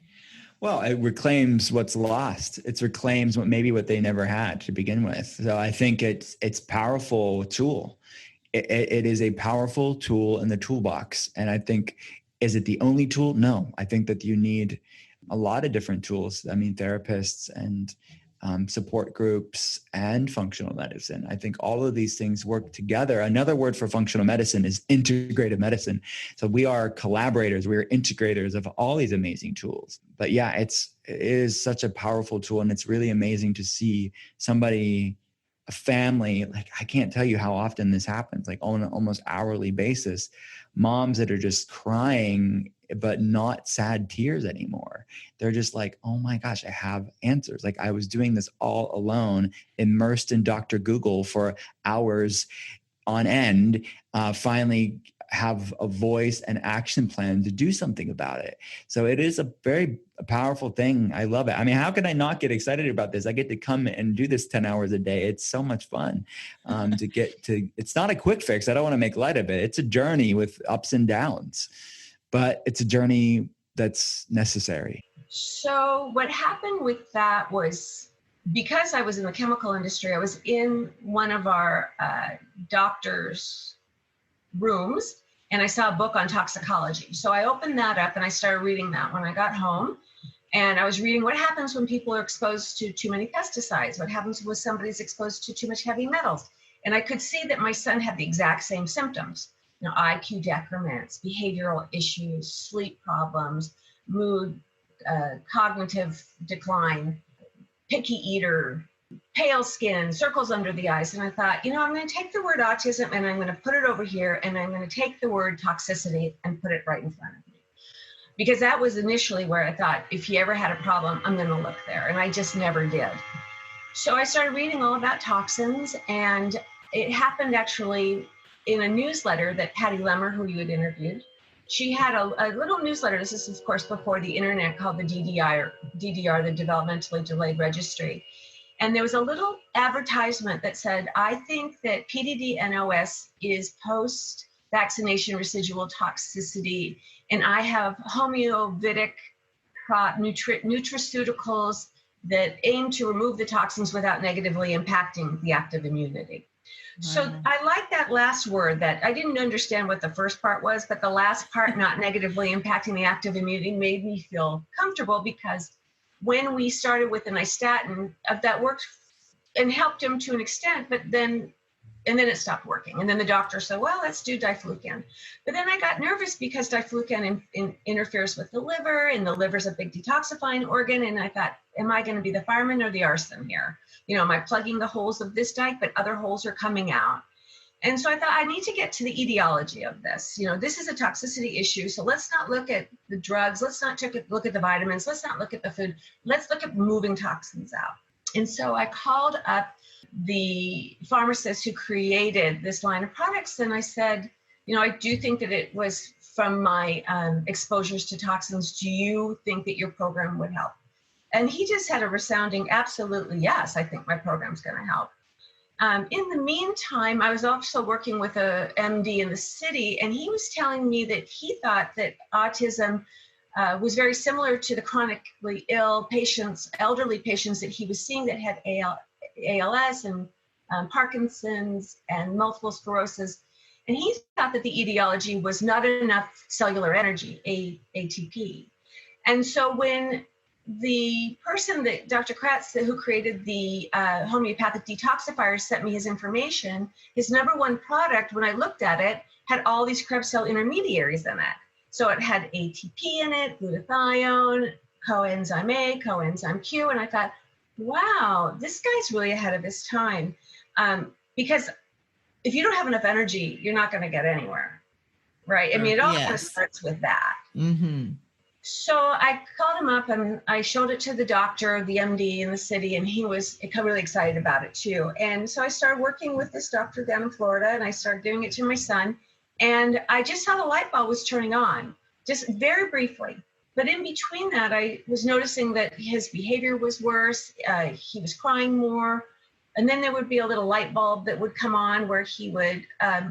Well, it reclaims what's lost. It reclaims what they never had to begin with. So I think it's powerful tool. It is a powerful tool in the toolbox. And I think, is it the only tool? No, I think that you need a lot of different tools. I mean, therapists and support groups and functional medicine. I think all of these things work together. Another word for functional medicine is integrative medicine. So we are collaborators, we are integrators of all these amazing tools. But yeah, it is such a powerful tool, and it's really amazing to see somebody, a family, like I can't tell you how often this happens, like on an almost hourly basis, moms that are just crying, but not sad tears anymore. They're just like, oh my gosh, I have answers. Like I was doing this all alone, immersed in Dr. Google for hours on end, finally have a voice and action plan to do something about it. So it is a very powerful thing. I love it. I mean, how can I not get excited about this? I get to come and do this 10 hours a day. It's so much fun to get to. It's not a quick fix. I don't want to make light of it. It's a journey with ups and downs, but it's a journey that's necessary. So what happened with that was, because I was in the chemical industry, I was in one of our doctors' rooms, and I saw a book on toxicology. So I opened that up and I started reading that when I got home. And I was reading what happens when people are exposed to too many pesticides, what happens when somebody's exposed to too much heavy metals. And I could see that my son had the exact same symptoms. You know, IQ decrements, behavioral issues, sleep problems, mood, cognitive decline, picky eater, pale skin, circles under the eyes. And I thought, you know, I'm going to take the word autism and I'm going to put it over here, and I'm going to take the word toxicity and put it right in front of me. Because that was initially where I thought, if he ever had a problem, I'm going to look there. And I just never did. So I started reading all about toxins, and it happened actually in a newsletter that Patty Lemmer, who you had interviewed, she had a little newsletter. This is, of course, before the internet, called the DDR, the Developmentally Delayed Registry. And there was a little advertisement that said, I think that PDD-NOS is post-vaccination residual toxicity, and I have homeopathic nutraceuticals that aim to remove the toxins without negatively impacting the active immunity. So I like that last word. That I didn't understand what the first part was, but the last part, not negatively impacting the active immunity, made me feel comfortable, because when we started with the nystatin, that worked and helped him to an extent, but then it stopped working. And then the doctor said, well, let's do diflucan. But then I got nervous because diflucan interferes with the liver, and the liver's a big detoxifying organ. And I thought, am I going to be the fireman or the arson here? You know, am I plugging the holes of this dike, but other holes are coming out? And so I thought, I need to get to the etiology of this. You know, this is a toxicity issue. So let's not look at the drugs. Let's not look at the vitamins. Let's not look at the food. Let's look at moving toxins out. And so I called up the pharmacist who created this line of products. And I said, you know, I do think that it was from my exposures to toxins. Do you think that your program would help? And he just had a resounding, absolutely yes, I think my program's going to help. In the meantime, I was also working with a MD in the city, and he was telling me that he thought that autism was very similar to the chronically ill patients, elderly patients that he was seeing that had ALS and Parkinson's and multiple sclerosis. And he thought that the etiology was not enough cellular energy, ATP. And so when the person that Dr. Kratz, who created the homeopathic detoxifier, sent me his information, his number one product, when I looked at it, had all these Krebs cell intermediaries in it. So it had ATP in it, glutathione, coenzyme A, coenzyme Q, and I thought, wow, this guy's really ahead of his time. Because if you don't have enough energy, you're not going to get anywhere, right? I mean, it all kind of starts with that. Mm-hmm. So I called him up and I showed it to the doctor, the MD in the city, and he was really excited about it too. And so I started working with this doctor down in Florida, and I started giving it to my son. And I just saw the light bulb was turning on, just very briefly. But in between that, I was noticing that his behavior was worse. He was crying more. And then there would be a little light bulb that would come on where he would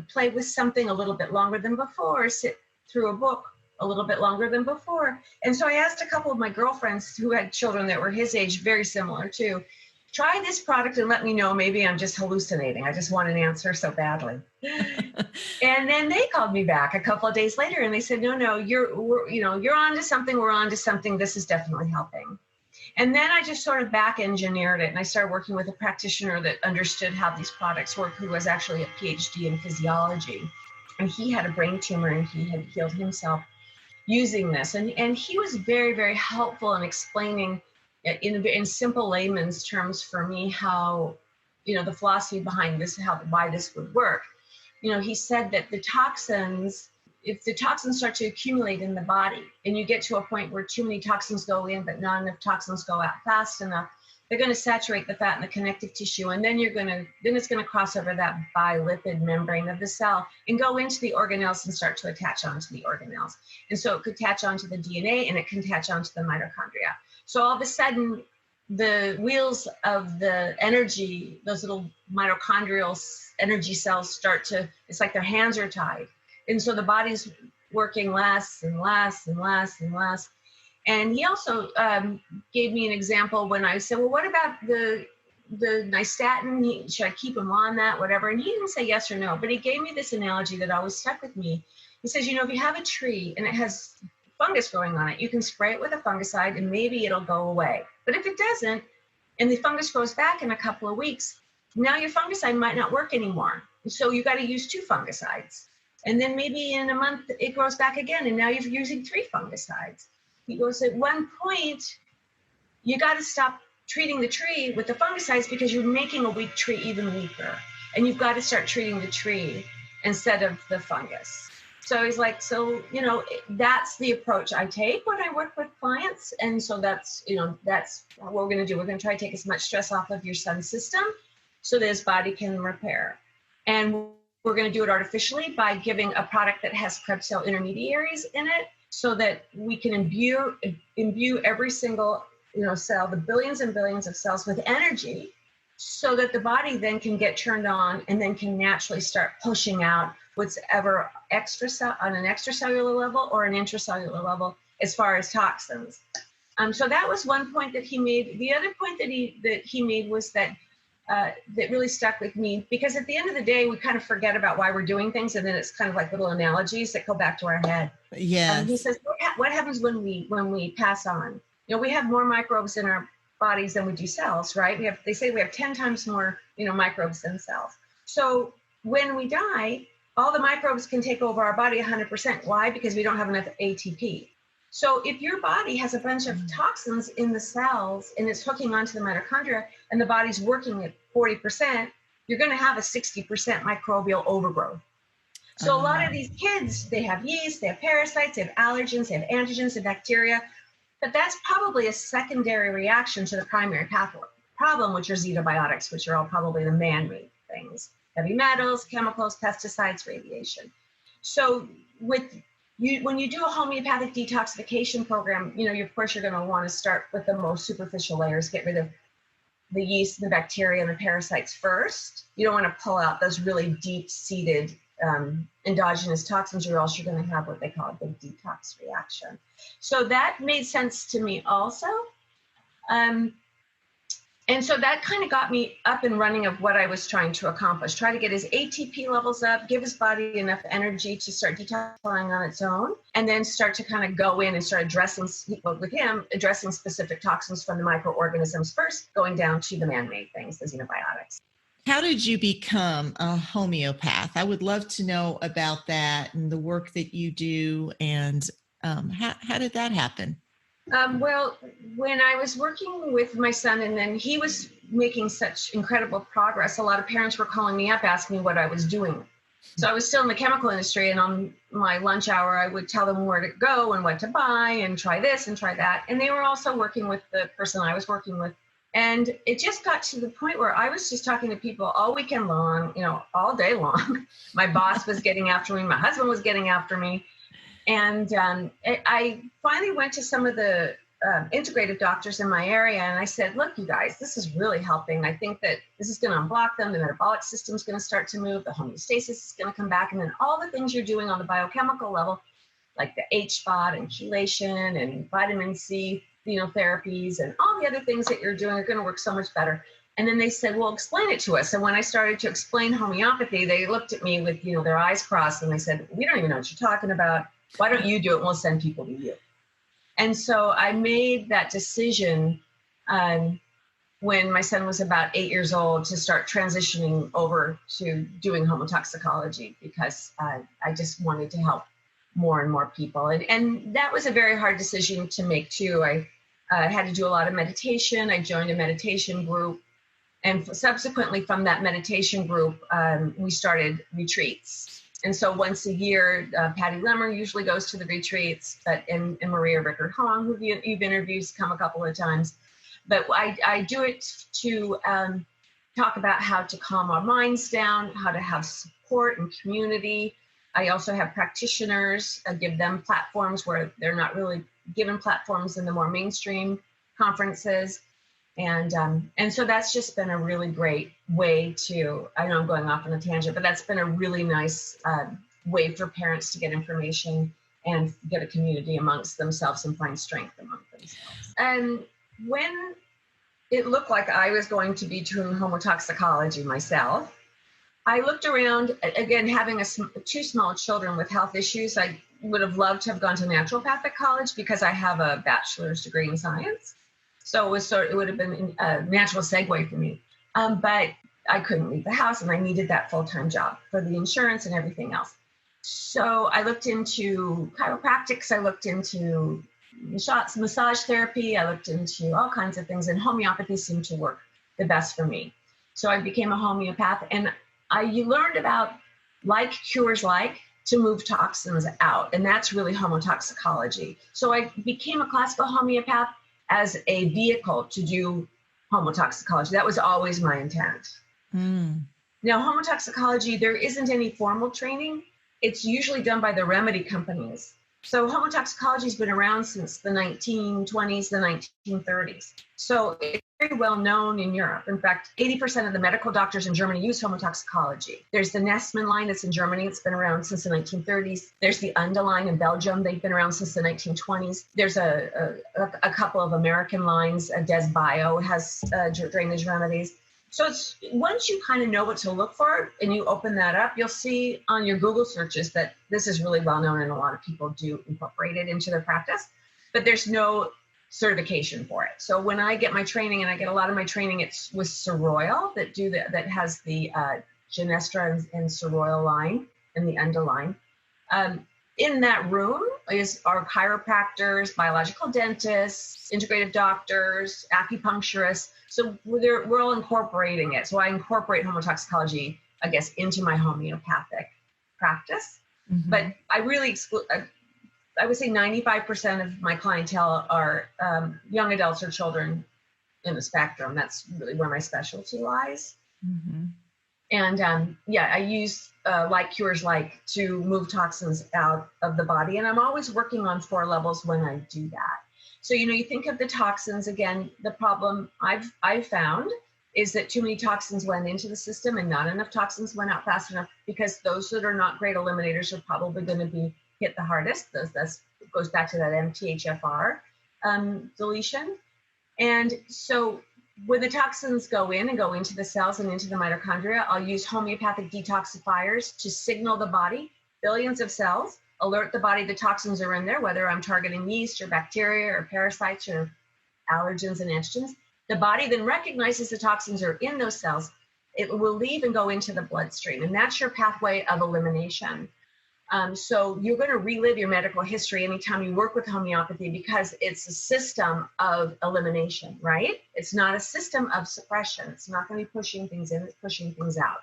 play with something a little bit longer than before, sit through a book a little bit longer than before. And so I asked a couple of my girlfriends who had children that were his age, very similar too, try this product and let me know. Maybe I'm just hallucinating. I just want an answer so badly. And then they called me back a couple of days later and they said, no, you're on to something. We're on to something. This is definitely helping. And then I just sort of back engineered it. And I started working with a practitioner that understood how these products work, who was actually a PhD in physiology. And he had a brain tumor and he had healed himself using this. And he was very, very helpful in explaining in simple layman's terms for me how, the philosophy behind this, why this would work. He said that if the toxins start to accumulate in the body and you get to a point where too many toxins go in, but not enough toxins go out fast enough, they're going to saturate the fat and the connective tissue. And then it's going to cross over that bilipid membrane of the cell and go into the organelles and start to attach onto the organelles. And so it could attach onto the DNA and it can attach onto the mitochondria. So all of a sudden, the wheels of the energy, those little mitochondrial energy cells it's like their hands are tied. And so the body's working less and less and less and less. And he also gave me an example when I said, well, what about the nystatin? Should I keep him on that, whatever? And he didn't say yes or no, but he gave me this analogy that always stuck with me. He says, if you have a tree and it has fungus growing on it, you can spray it with a fungicide and maybe it'll go away. But if it doesn't, and the fungus grows back in a couple of weeks, now your fungicide might not work anymore. So you got to use 2 fungicides. And then maybe in a month, it grows back again, and now you're using 3 fungicides. He goes, at one point, you got to stop treating the tree with the fungicides because you're making a weak tree even weaker. And you've got to start treating the tree instead of the fungus. So he's like, that's the approach I take when I work with clients. And so that's what we're going to do. We're going to try to take as much stress off of your son's system so that his body can repair. And we're going to do it artificially by giving a product that has Krebs cell intermediaries in it so that we can imbue every single cell, the billions and billions of cells, with energy so that the body then can get turned on and then can naturally start pushing out what's ever on an extracellular level or an intracellular level as far as toxins. So that was one point that he made. The other point that he made was that really stuck with me, because at the end of the day, we kind of forget about why we're doing things, and then it's kind of like little analogies that go back to our head. Yeah. He says, what happens when we pass on? We have more microbes in our bodies than we do cells, right? They say we have 10 times more, microbes than cells. So when we die, all the microbes can take over our body 100%. Why? Because we don't have enough ATP. So if your body has a bunch of toxins in the cells and it's hooking onto the mitochondria and the body's working at 40%, you're going to have a 60% microbial overgrowth. So a lot of these kids, they have yeast, they have parasites, they have allergens, they have antigens and bacteria, but that's probably a secondary reaction to the primary problem, which are xenobiotics, which are all probably the man-made things. Heavy metals, chemicals, pesticides, radiation. So when you do a homeopathic detoxification program, of course, you're going to want to start with the most superficial layers, get rid of the yeast and the bacteria and the parasites first. You don't want to pull out those really deep-seated endogenous toxins, or else you're going to have what they call a big detox reaction. So that made sense to me also. And so that kind of got me up and running of what I was trying to accomplish. Try to get his ATP levels up, give his body enough energy to start detoxifying on its own, and then start to kind of go in and start addressing specific toxins from the microorganisms first, going down to the man-made things, the xenobiotics. How did you become a homeopath? I would love to know about that and the work that you do, and how did that happen? Well, when I was working with my son and then he was making such incredible progress, a lot of parents were calling me up asking me what I was doing. So I was still in the chemical industry, and on my lunch hour, I would tell them where to go and what to buy and try this and try that. And they were also working with the person I was working with. And it just got to the point where I was just talking to people all weekend long, all day long. My boss was getting after me. My husband was getting after me. And I finally went to some of the integrative doctors in my area, and I said, look, you guys, this is really helping. I think that this is going to unblock them. The metabolic system's going to start to move. The homeostasis is going to come back. And then all the things you're doing on the biochemical level like the H-spot and chelation and vitamin C, therapies and all the other things that you're doing are going to work so much better. And then they said, well, explain it to us. And when I started to explain homeopathy, they looked at me with, their eyes crossed, and they said, we don't even know what you're talking about. Why don't you do it? And we'll send people to you. And so I made that decision when my son was about 8 years old to start transitioning over to doing homotoxicology, because I just wanted to help more and more people. And that was a very hard decision to make too. I had to do a lot of meditation. I joined a meditation group. And subsequently from that meditation group, we started retreats. And so once a year, Patty Lemmer usually goes to the retreats, and Maria Rickert Hong, who you've interviewed, come a couple of times. But I do it to talk about how to calm our minds down, how to have support and community. I also have practitioners, give them platforms where they're not really given platforms in the more mainstream conferences. And so that's just been a really great way to, I know I'm going off on a tangent, but that's been a really nice way for parents to get information and get a community amongst themselves and find strength among themselves. And when it looked like I was going to be doing homotoxicology myself, I looked around, again, having two small children with health issues. I would have loved to have gone to naturopathic college because I have a bachelor's degree in science. So it would have been a natural segue for me. But I couldn't leave the house, and I needed that full-time job for the insurance and everything else. So I looked into chiropractics. I looked into massage therapy. I looked into all kinds of things, and homeopathy seemed to work the best for me. So I became a homeopath, and you learned about like cures like to move toxins out, and that's really homotoxicology. So I became a classical homeopath as a vehicle to do homotoxicology. That was always my intent. Now, homotoxicology, there isn't any formal training. It's usually done by the remedy companies. So homotoxicology has been around since the 1920s, the 1930s. So it's very well known in Europe. In fact, 80% of the medical doctors in Germany use homotoxicology. There's the Nessman line that's in Germany. It's been around since the 1930s. There's the Unda line in Belgium. They've been around since the 1920s. There's a couple of American lines. Des Bio has drainage remedies. So it's once you kind of know what to look for and you open that up, you'll see on your Google searches that this is really well known and a lot of people do incorporate it into their practice, but there's no certification for it. So when I get my training, and I get a lot of my training, it's with Soroil that has the Genestra and Soroil line and the Unda line. In that room are chiropractors, biological dentists, integrative doctors, acupuncturists. So we're all incorporating it. So I incorporate homotoxicology, I guess, into my homeopathic practice. Mm-hmm. But I really I would say 95% of my clientele are young adults or children in the spectrum. That's really where my specialty lies. Mm-hmm. And I use like cures like to move toxins out of the body. And I'm always working on 4 levels when I do that. So, you think of the toxins, again, the problem I've found is that too many toxins went into the system and not enough toxins went out fast enough, because those that are not great eliminators are probably going to be hit the hardest. That goes back to that MTHFR deletion. And so when the toxins go into the cells and into the mitochondria, I'll use homeopathic detoxifiers to signal the body, billions of cells, alert the body the toxins are in there, whether I'm targeting yeast or bacteria or parasites or allergens and antigens. The body then recognizes the toxins are in those cells. It will leave and go into the bloodstream, and that's your pathway of elimination. So you're going to relive your medical history anytime you work with homeopathy, because it's a system of elimination, right? It's not a system of suppression. It's not going to be pushing things in, it's pushing things out.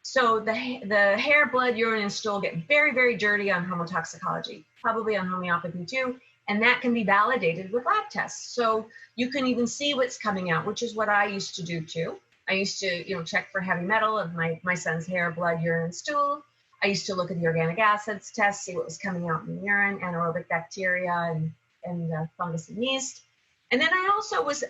So the hair, blood, urine, and stool get very, very dirty on homotoxicology, probably on homeopathy too, and that can be validated with lab tests. So you can even see what's coming out, which is what I used to do too. I used to, check for heavy metal of my son's hair, blood, urine, and stool. I used to look at the organic acids test, see what was coming out in the urine, anaerobic bacteria and fungus and yeast. And then I also was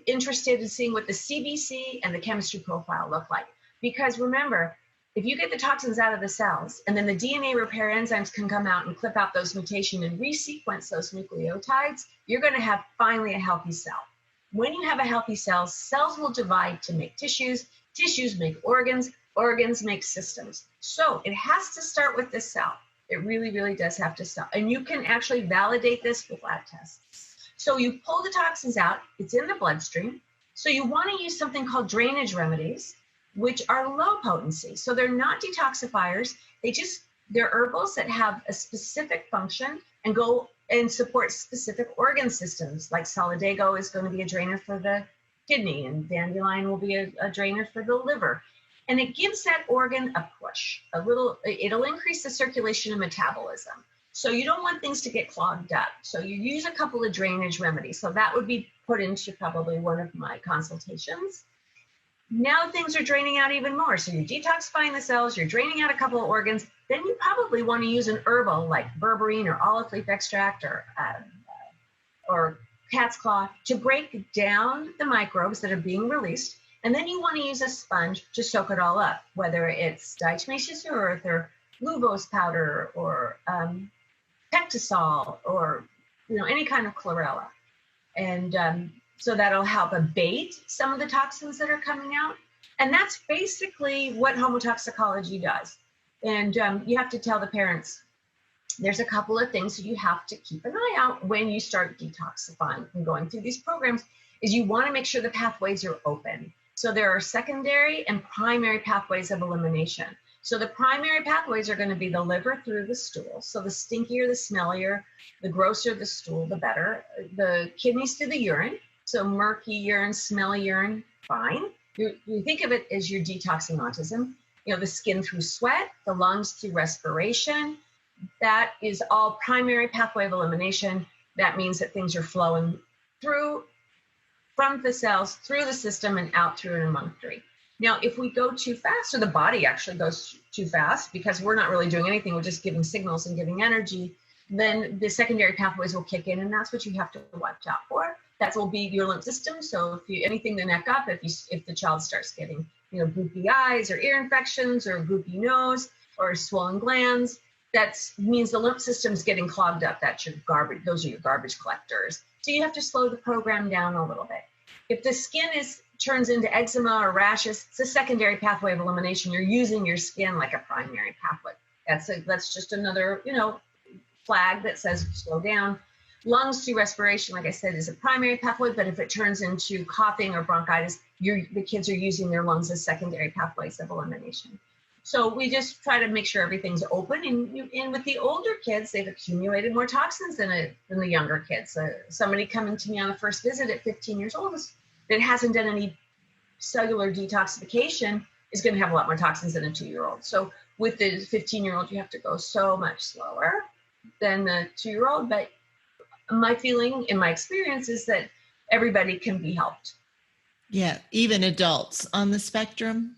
interested in seeing what the CBC and the chemistry profile looked like. Because remember, if you get the toxins out of the cells, and then the DNA repair enzymes can come out and clip out those mutations and resequence those nucleotides, you're going to have finally a healthy cell. When you have a healthy cell, cells will divide to make tissues, tissues make organs, organs make systems. So it has to start with the cell. It really, really does have to start. And you can actually validate this with lab tests. So you pull the toxins out, it's in the bloodstream. So you want to use something called drainage remedies, which are low potency. So they're not detoxifiers. They're herbals that have a specific function and go and support specific organ systems. Like solidago is going to be a drainer for the kidney, and dandelion will be a drainer for the liver. And it gives that organ a push, it'll increase the circulation and metabolism. So you don't want things to get clogged up. So you use a couple of drainage remedies. So that would be put into probably one of my consultations. Now things are draining out even more. So you're detoxifying the cells, you're draining out a couple of organs. Then you probably want to use an herbal like berberine or olive leaf extract or cat's claw to break down the microbes that are being released. And then you want to use a sponge to soak it all up, whether it's diatomaceous earth or Luvos powder or Pectisol or any kind of chlorella. And so that'll help abate some of the toxins that are coming out. And that's basically what homotoxicology does. And you have to tell the parents, there's a couple of things that you have to keep an eye out when you start detoxifying and going through these programs, is you want to make sure the pathways are open. So there are secondary and primary pathways of elimination. So the primary pathways are going to be the liver through the stool. So the stinkier, the smellier, the grosser the stool, the better. The kidneys through the urine. So murky urine, smelly urine, fine. You think of it as you're detoxing autism. The skin through sweat, the lungs through respiration. That is all primary pathway of elimination. That means that things are flowing through from the cells, through the system, and out through an emunctory. Now, if we go too fast, or the body actually goes too fast because we're not really doing anything, we're just giving signals and giving energy, then the secondary pathways will kick in, and that's what you have to watch out for. That will be your lymph system. So if anything to neck up, if the child starts getting goopy eyes or ear infections or goopy nose or swollen glands, that means the lymph system's getting clogged up. That's your garbage. Those are your garbage collectors. So you have to slow the program down a little bit. If the skin turns into eczema or rashes, it's a secondary pathway of elimination. You're using your skin like a primary pathway. That's just another, flag that says slow down. Lungs through respiration, like I said, is a primary pathway, but if it turns into coughing or bronchitis, the kids are using their lungs as secondary pathways of elimination. So we just try to make sure everything's open. And with the older kids, they've accumulated more toxins than the younger kids. Somebody coming to me on the first visit at 15 years old that hasn't done any cellular detoxification is going to have a lot more toxins than a 2-year-old. So with the 15-year-old, you have to go so much slower than the 2-year-old. But my feeling in my experience is that everybody can be helped. Yeah, even adults on the spectrum.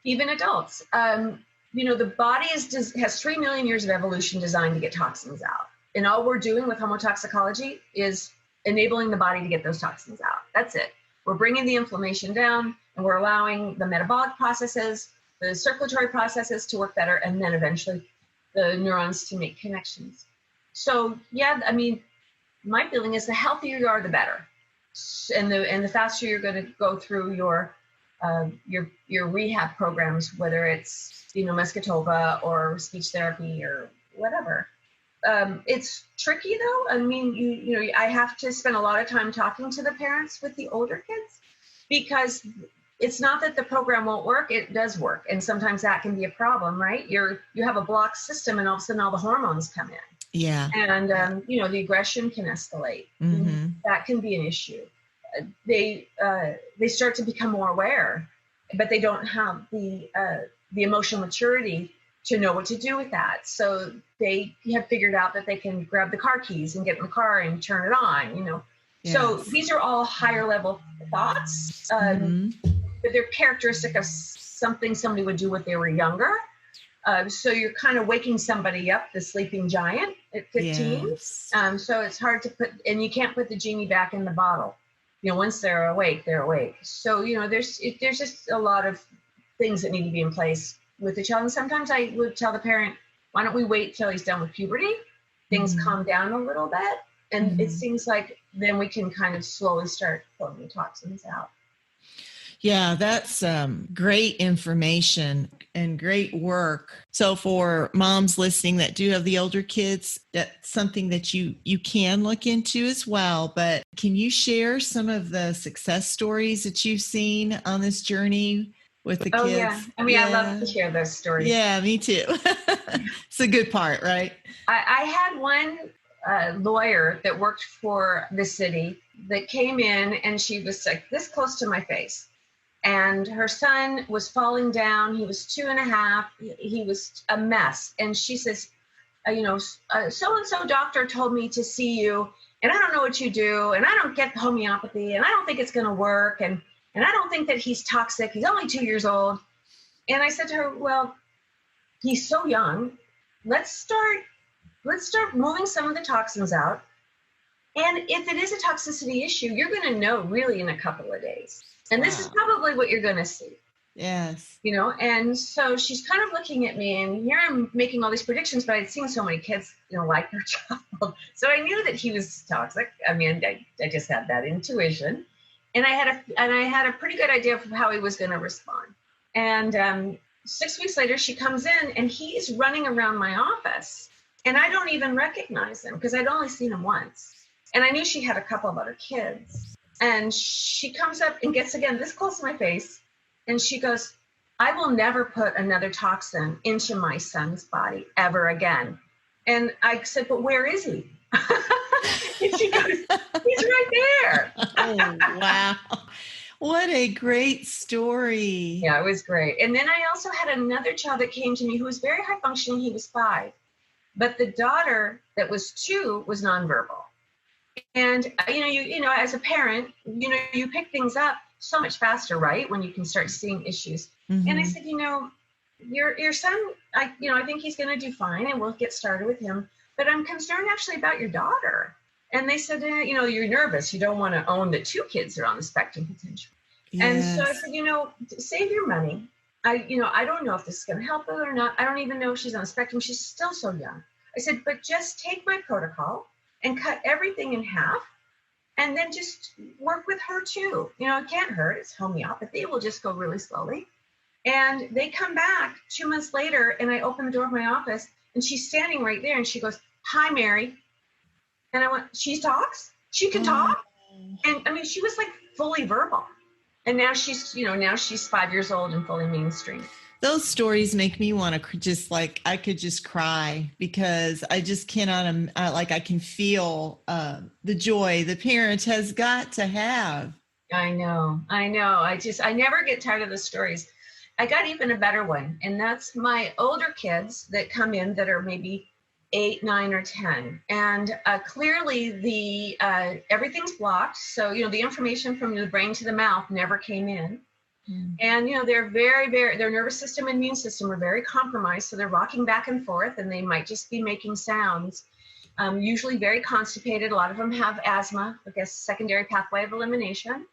Even adults. The body has 3 million years of evolution designed to get toxins out. And all we're doing with homotoxicology is enabling the body to get those toxins out. That's it. We're bringing the inflammation down, and we're allowing the metabolic processes, the circulatory processes to work better, and then eventually the neurons to make connections. So yeah, my feeling is the healthier you are, the better. And the faster you're going to go through your rehab programs, whether it's Muscatova or speech therapy or whatever. It's tricky though. I have to spend a lot of time talking to the parents with the older kids, because it's not that the program won't work, it does work. And sometimes that can be a problem, right? You have a blocked system, and all of a sudden all the hormones come in. Yeah. And the aggression can escalate. Mm-hmm. That can be an issue. They start to become more aware, but they don't have the emotional maturity to know what to do with that. So they have figured out that they can grab the car keys and get in the car and turn it on, Yes. So these are all higher level thoughts, but they're characteristic of something somebody would do when they were younger. So you're kind of waking somebody up, the sleeping giant at 15. Yes. So it's hard to put, and you can't put the genie back in the bottle. Once they're awake, they're awake. So, there's just a lot of things that need to be in place with the child. And sometimes I would tell the parent, why don't we wait till he's done with puberty? Things calm down a little bit. And it seems like then we can kind of slowly start pulling the toxins out. Yeah, that's great information and great work. So for moms listening that do have the older kids, that's something that you can look into as well. But can you share some of the success stories that you've seen on this journey with the kids? Yeah. I mean, I love to share those stories. Yeah, me too. It's a good part, right? I had one lawyer that worked for the city that came in, and she was like this close to my face. And her son was falling down. He was 2.5. He was a mess. And she says, so-and-so doctor told me to see you, and I don't know what you do, and I don't get homeopathy, and I don't think it's going to work, and I don't think that he's toxic. He's only 2 years old. And I said to her, well, he's so young. Let's start moving some of the toxins out. And if it is a toxicity issue, you're going to know really in a couple of days. And this is probably what you're going to see. Yes. And so she's kind of looking at me, and here I'm making all these predictions, but I'd seen so many kids, like their child. So I knew that he was toxic. I mean, I just had that intuition. And I had a pretty good idea of how he was going to respond. And 6 weeks later, she comes in, and he is running around my office. And I don't even recognize him because I'd only seen him once. And I knew she had a couple of other kids. And she comes up and gets, again, this close to my face. And she goes, I will never put another toxin into my son's body ever again. And I said, but where is he? And she goes, he's right there. Oh, wow. What a great story. Yeah, it was great. And then I also had another child that came to me who was very high functioning. He was 5. But the daughter that was 2 was nonverbal. And, as a parent, you pick things up so much faster, right? When you can start seeing issues. Mm-hmm. And I said, your son, I think he's going to do fine, and we'll get started with him. But I'm concerned actually about your daughter. And they said, you're nervous. You don't want to own that 2 kids are on the spectrum potential. Yes. And so I said, save your money. I don't know if this is going to help her or not. I don't even know if she's on the spectrum. She's still so young. I said, but just take my protocol and cut everything in half, and then just work with her too. It can't hurt. It's homeopathy. We'll just go really slowly. And they come back 2 months later, and I open the door of my office, and she's standing right there, and she goes, hi, Mary. And I went, she talks? She can talk? And I mean, she was like fully verbal. And now she's 5 years old and fully mainstream. Those stories make me want to I could just cry, because I just cannot, I can feel the joy the parent has got to have. I know. I never get tired of the stories. I got even a better one. And that's my older kids that come in that are maybe 8, 9, or 10. And clearly everything's blocked. So, the information from the brain to the mouth never came in. And, they're very, very, their nervous system and immune system are very compromised. So they're rocking back and forth, and they might just be making sounds, usually very constipated. A lot of them have asthma, I guess, secondary pathway of elimination.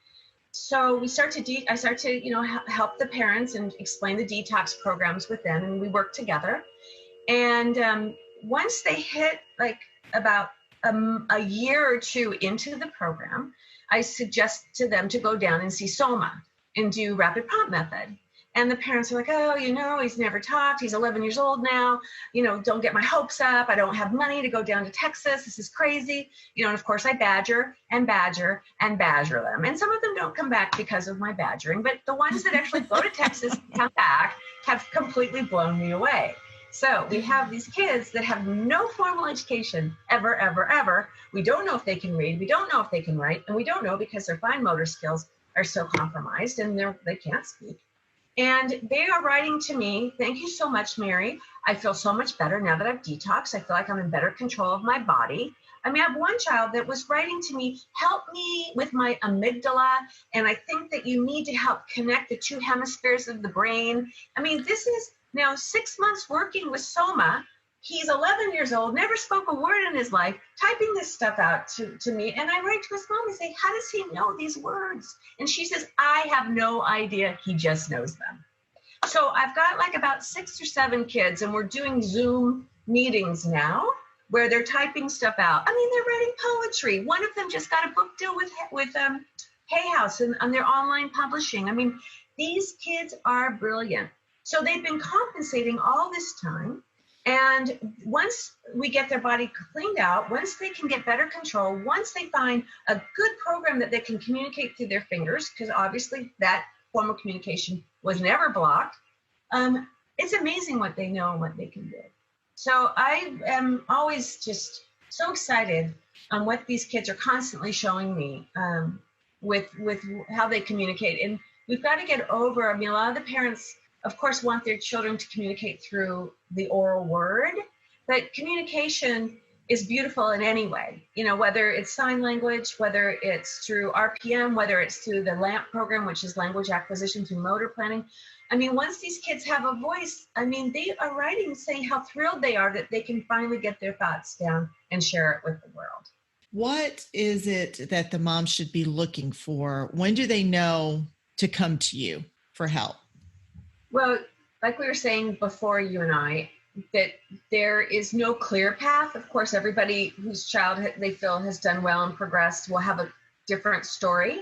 So I start to, help the parents and explain the detox programs with them, and we work together. And once they hit about a year or 2 into the program, I suggest to them to go down and see Soma and do rapid prompt method. And the parents are like, oh, he's never talked. He's 11 years old now. Don't get my hopes up. I don't have money to go down to Texas. This is crazy. And of course I badger and badger and badger them. And some of them don't come back because of my badgering, but the ones that actually go to Texas and come back have completely blown me away. So we have these kids that have no formal education ever, ever, ever. We don't know if they can read. We don't know if they can write. And we don't know because their fine motor skills are so compromised and they can't speak. And they are writing to me, thank you so much, Mary. I feel so much better now that I've detoxed. I feel like I'm in better control of my body. I mean, I have one child that was writing to me, help me with my amygdala. And I think that you need to help connect the 2 hemispheres of the brain. I mean, this is now 6 months working with Soma. He's 11 years old, never spoke a word in his life, typing this stuff out to me. And I write to his mom and say, how does he know these words? And she says, I have no idea. He just knows them. So I've got like about 6 or 7 kids, and we're doing Zoom meetings now where they're typing stuff out. I mean, they're writing poetry. One of them just got a book deal with Hay House and their online publishing. I mean, these kids are brilliant. So they've been compensating all this time. And once we get their body cleaned out, once they can get better control, once they find a good program that they can communicate through their fingers, because obviously that form of communication was never blocked, it's amazing what they know and what they can do. So I am always just so excited on what these kids are constantly showing me with how they communicate. And we've got to get over, I mean, a lot of the parents, of course, want their children to communicate through the oral word, but communication is beautiful in any way, you know, whether it's sign language, whether it's through RPM, whether it's through the LAMP program, which is language acquisition through motor planning. I mean, once these kids have a voice, I mean, they are writing saying how thrilled they are that they can finally get their thoughts down and share it with the world. What is it that the mom should be looking for? When do they know to come to you for help? Well, like we were saying before, you and I, that there is no clear path. Of course, everybody whose child they feel has done well and progressed will have a different story.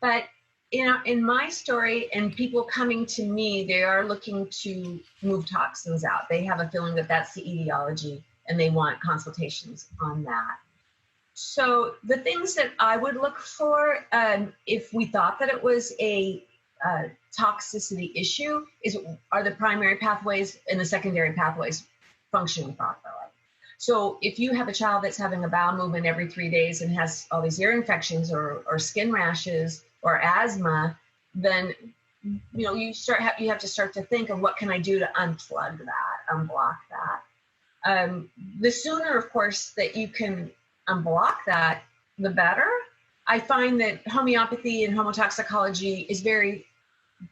But in my story and people coming to me, they are looking to move toxins out. They have a feeling that that's the etiology and they want consultations on that. So the things that I would look for if we thought that it was a toxicity issue are the primary pathways and the secondary pathways functioning properly. So if you have a child that's having a bowel movement every 3 days and has all these ear infections or skin rashes or asthma, then you know you have to start to think of what can I do to unplug that, unblock that. The sooner, of course, that you can unblock that, the better. I find that homeopathy and homotoxicology is very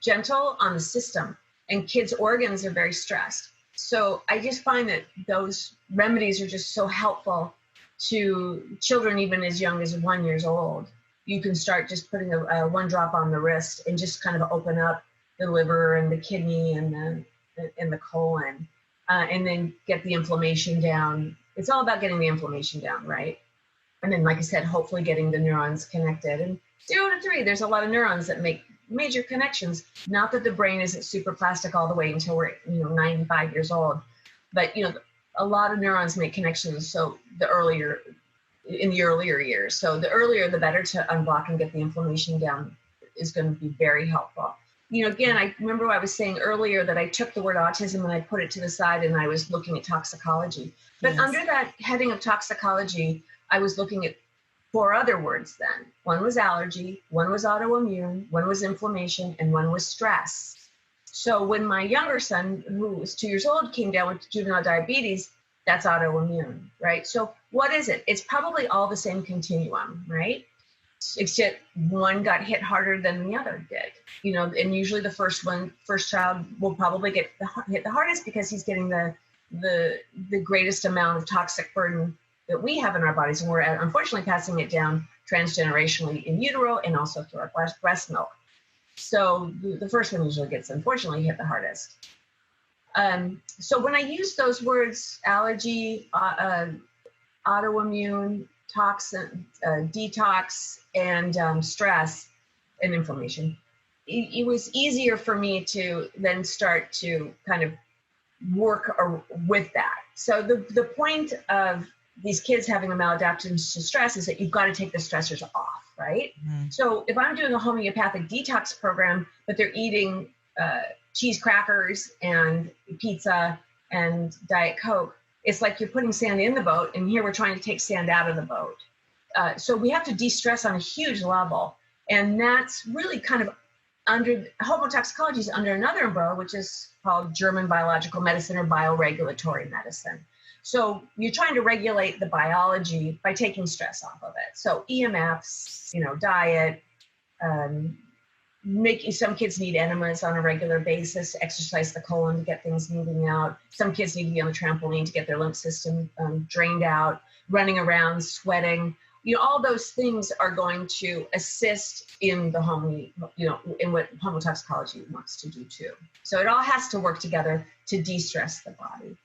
gentle on the system, and kids' organs are very stressed. So I just find that those remedies are just so helpful to children even as young as 1 year old. You can start just putting a 1 drop on the wrist and just kind of open up the liver and the kidney and the colon, and then get the inflammation down. It's all about getting the inflammation down, right? And then, like I said, hopefully getting the neurons connected. And 0 to 3, there's a lot of neurons that make major connections. Not that the brain isn't super plastic all the way until we're 95 years old, but a lot of neurons make connections. So in the earlier years, so the earlier the better to unblock and get the inflammation down is going to be very helpful. Again, I remember what I was saying earlier that I took the word autism and I put it to the side and I was looking at toxicology. But under that heading of toxicology, I was looking at 4 other words then. One was allergy, one was autoimmune, one was inflammation, and one was stress. So when my younger son, who was 2 years old, came down with juvenile diabetes, that's autoimmune, right? So what is it? It's probably all the same continuum, right? Except one got hit harder than the other did, and usually the first child will probably get hit the hardest because he's getting the greatest amount of toxic burden that we have in our bodies, and we're unfortunately passing it down transgenerationally in utero and also through our breast milk. So the first one usually gets, unfortunately, hit the hardest. So when I use those words, allergy, autoimmune, toxin, detox, and stress and inflammation, it was easier for me to then start to kind of work with that. So the point of these kids having a maladaptation to stress is that you've got to take the stressors off, right? Mm-hmm. So if I'm doing a homeopathic detox program, but they're eating cheese crackers and pizza and Diet Coke, it's like you're putting sand in the boat, and here we're trying to take sand out of the boat. So we have to de-stress on a huge level, and that's really kind of under homotoxicology is under another umbrella, which is called German biological medicine or bioregulatory medicine. So you're trying to regulate the biology by taking stress off of it. So EMFs, diet, some kids need enemas on a regular basis, exercise the colon to get things moving out. Some kids need to be on the trampoline to get their lymph system drained out, running around, sweating. all those things are going to assist in the in what homotoxicology wants to do too. So it all has to work together to de-stress the body.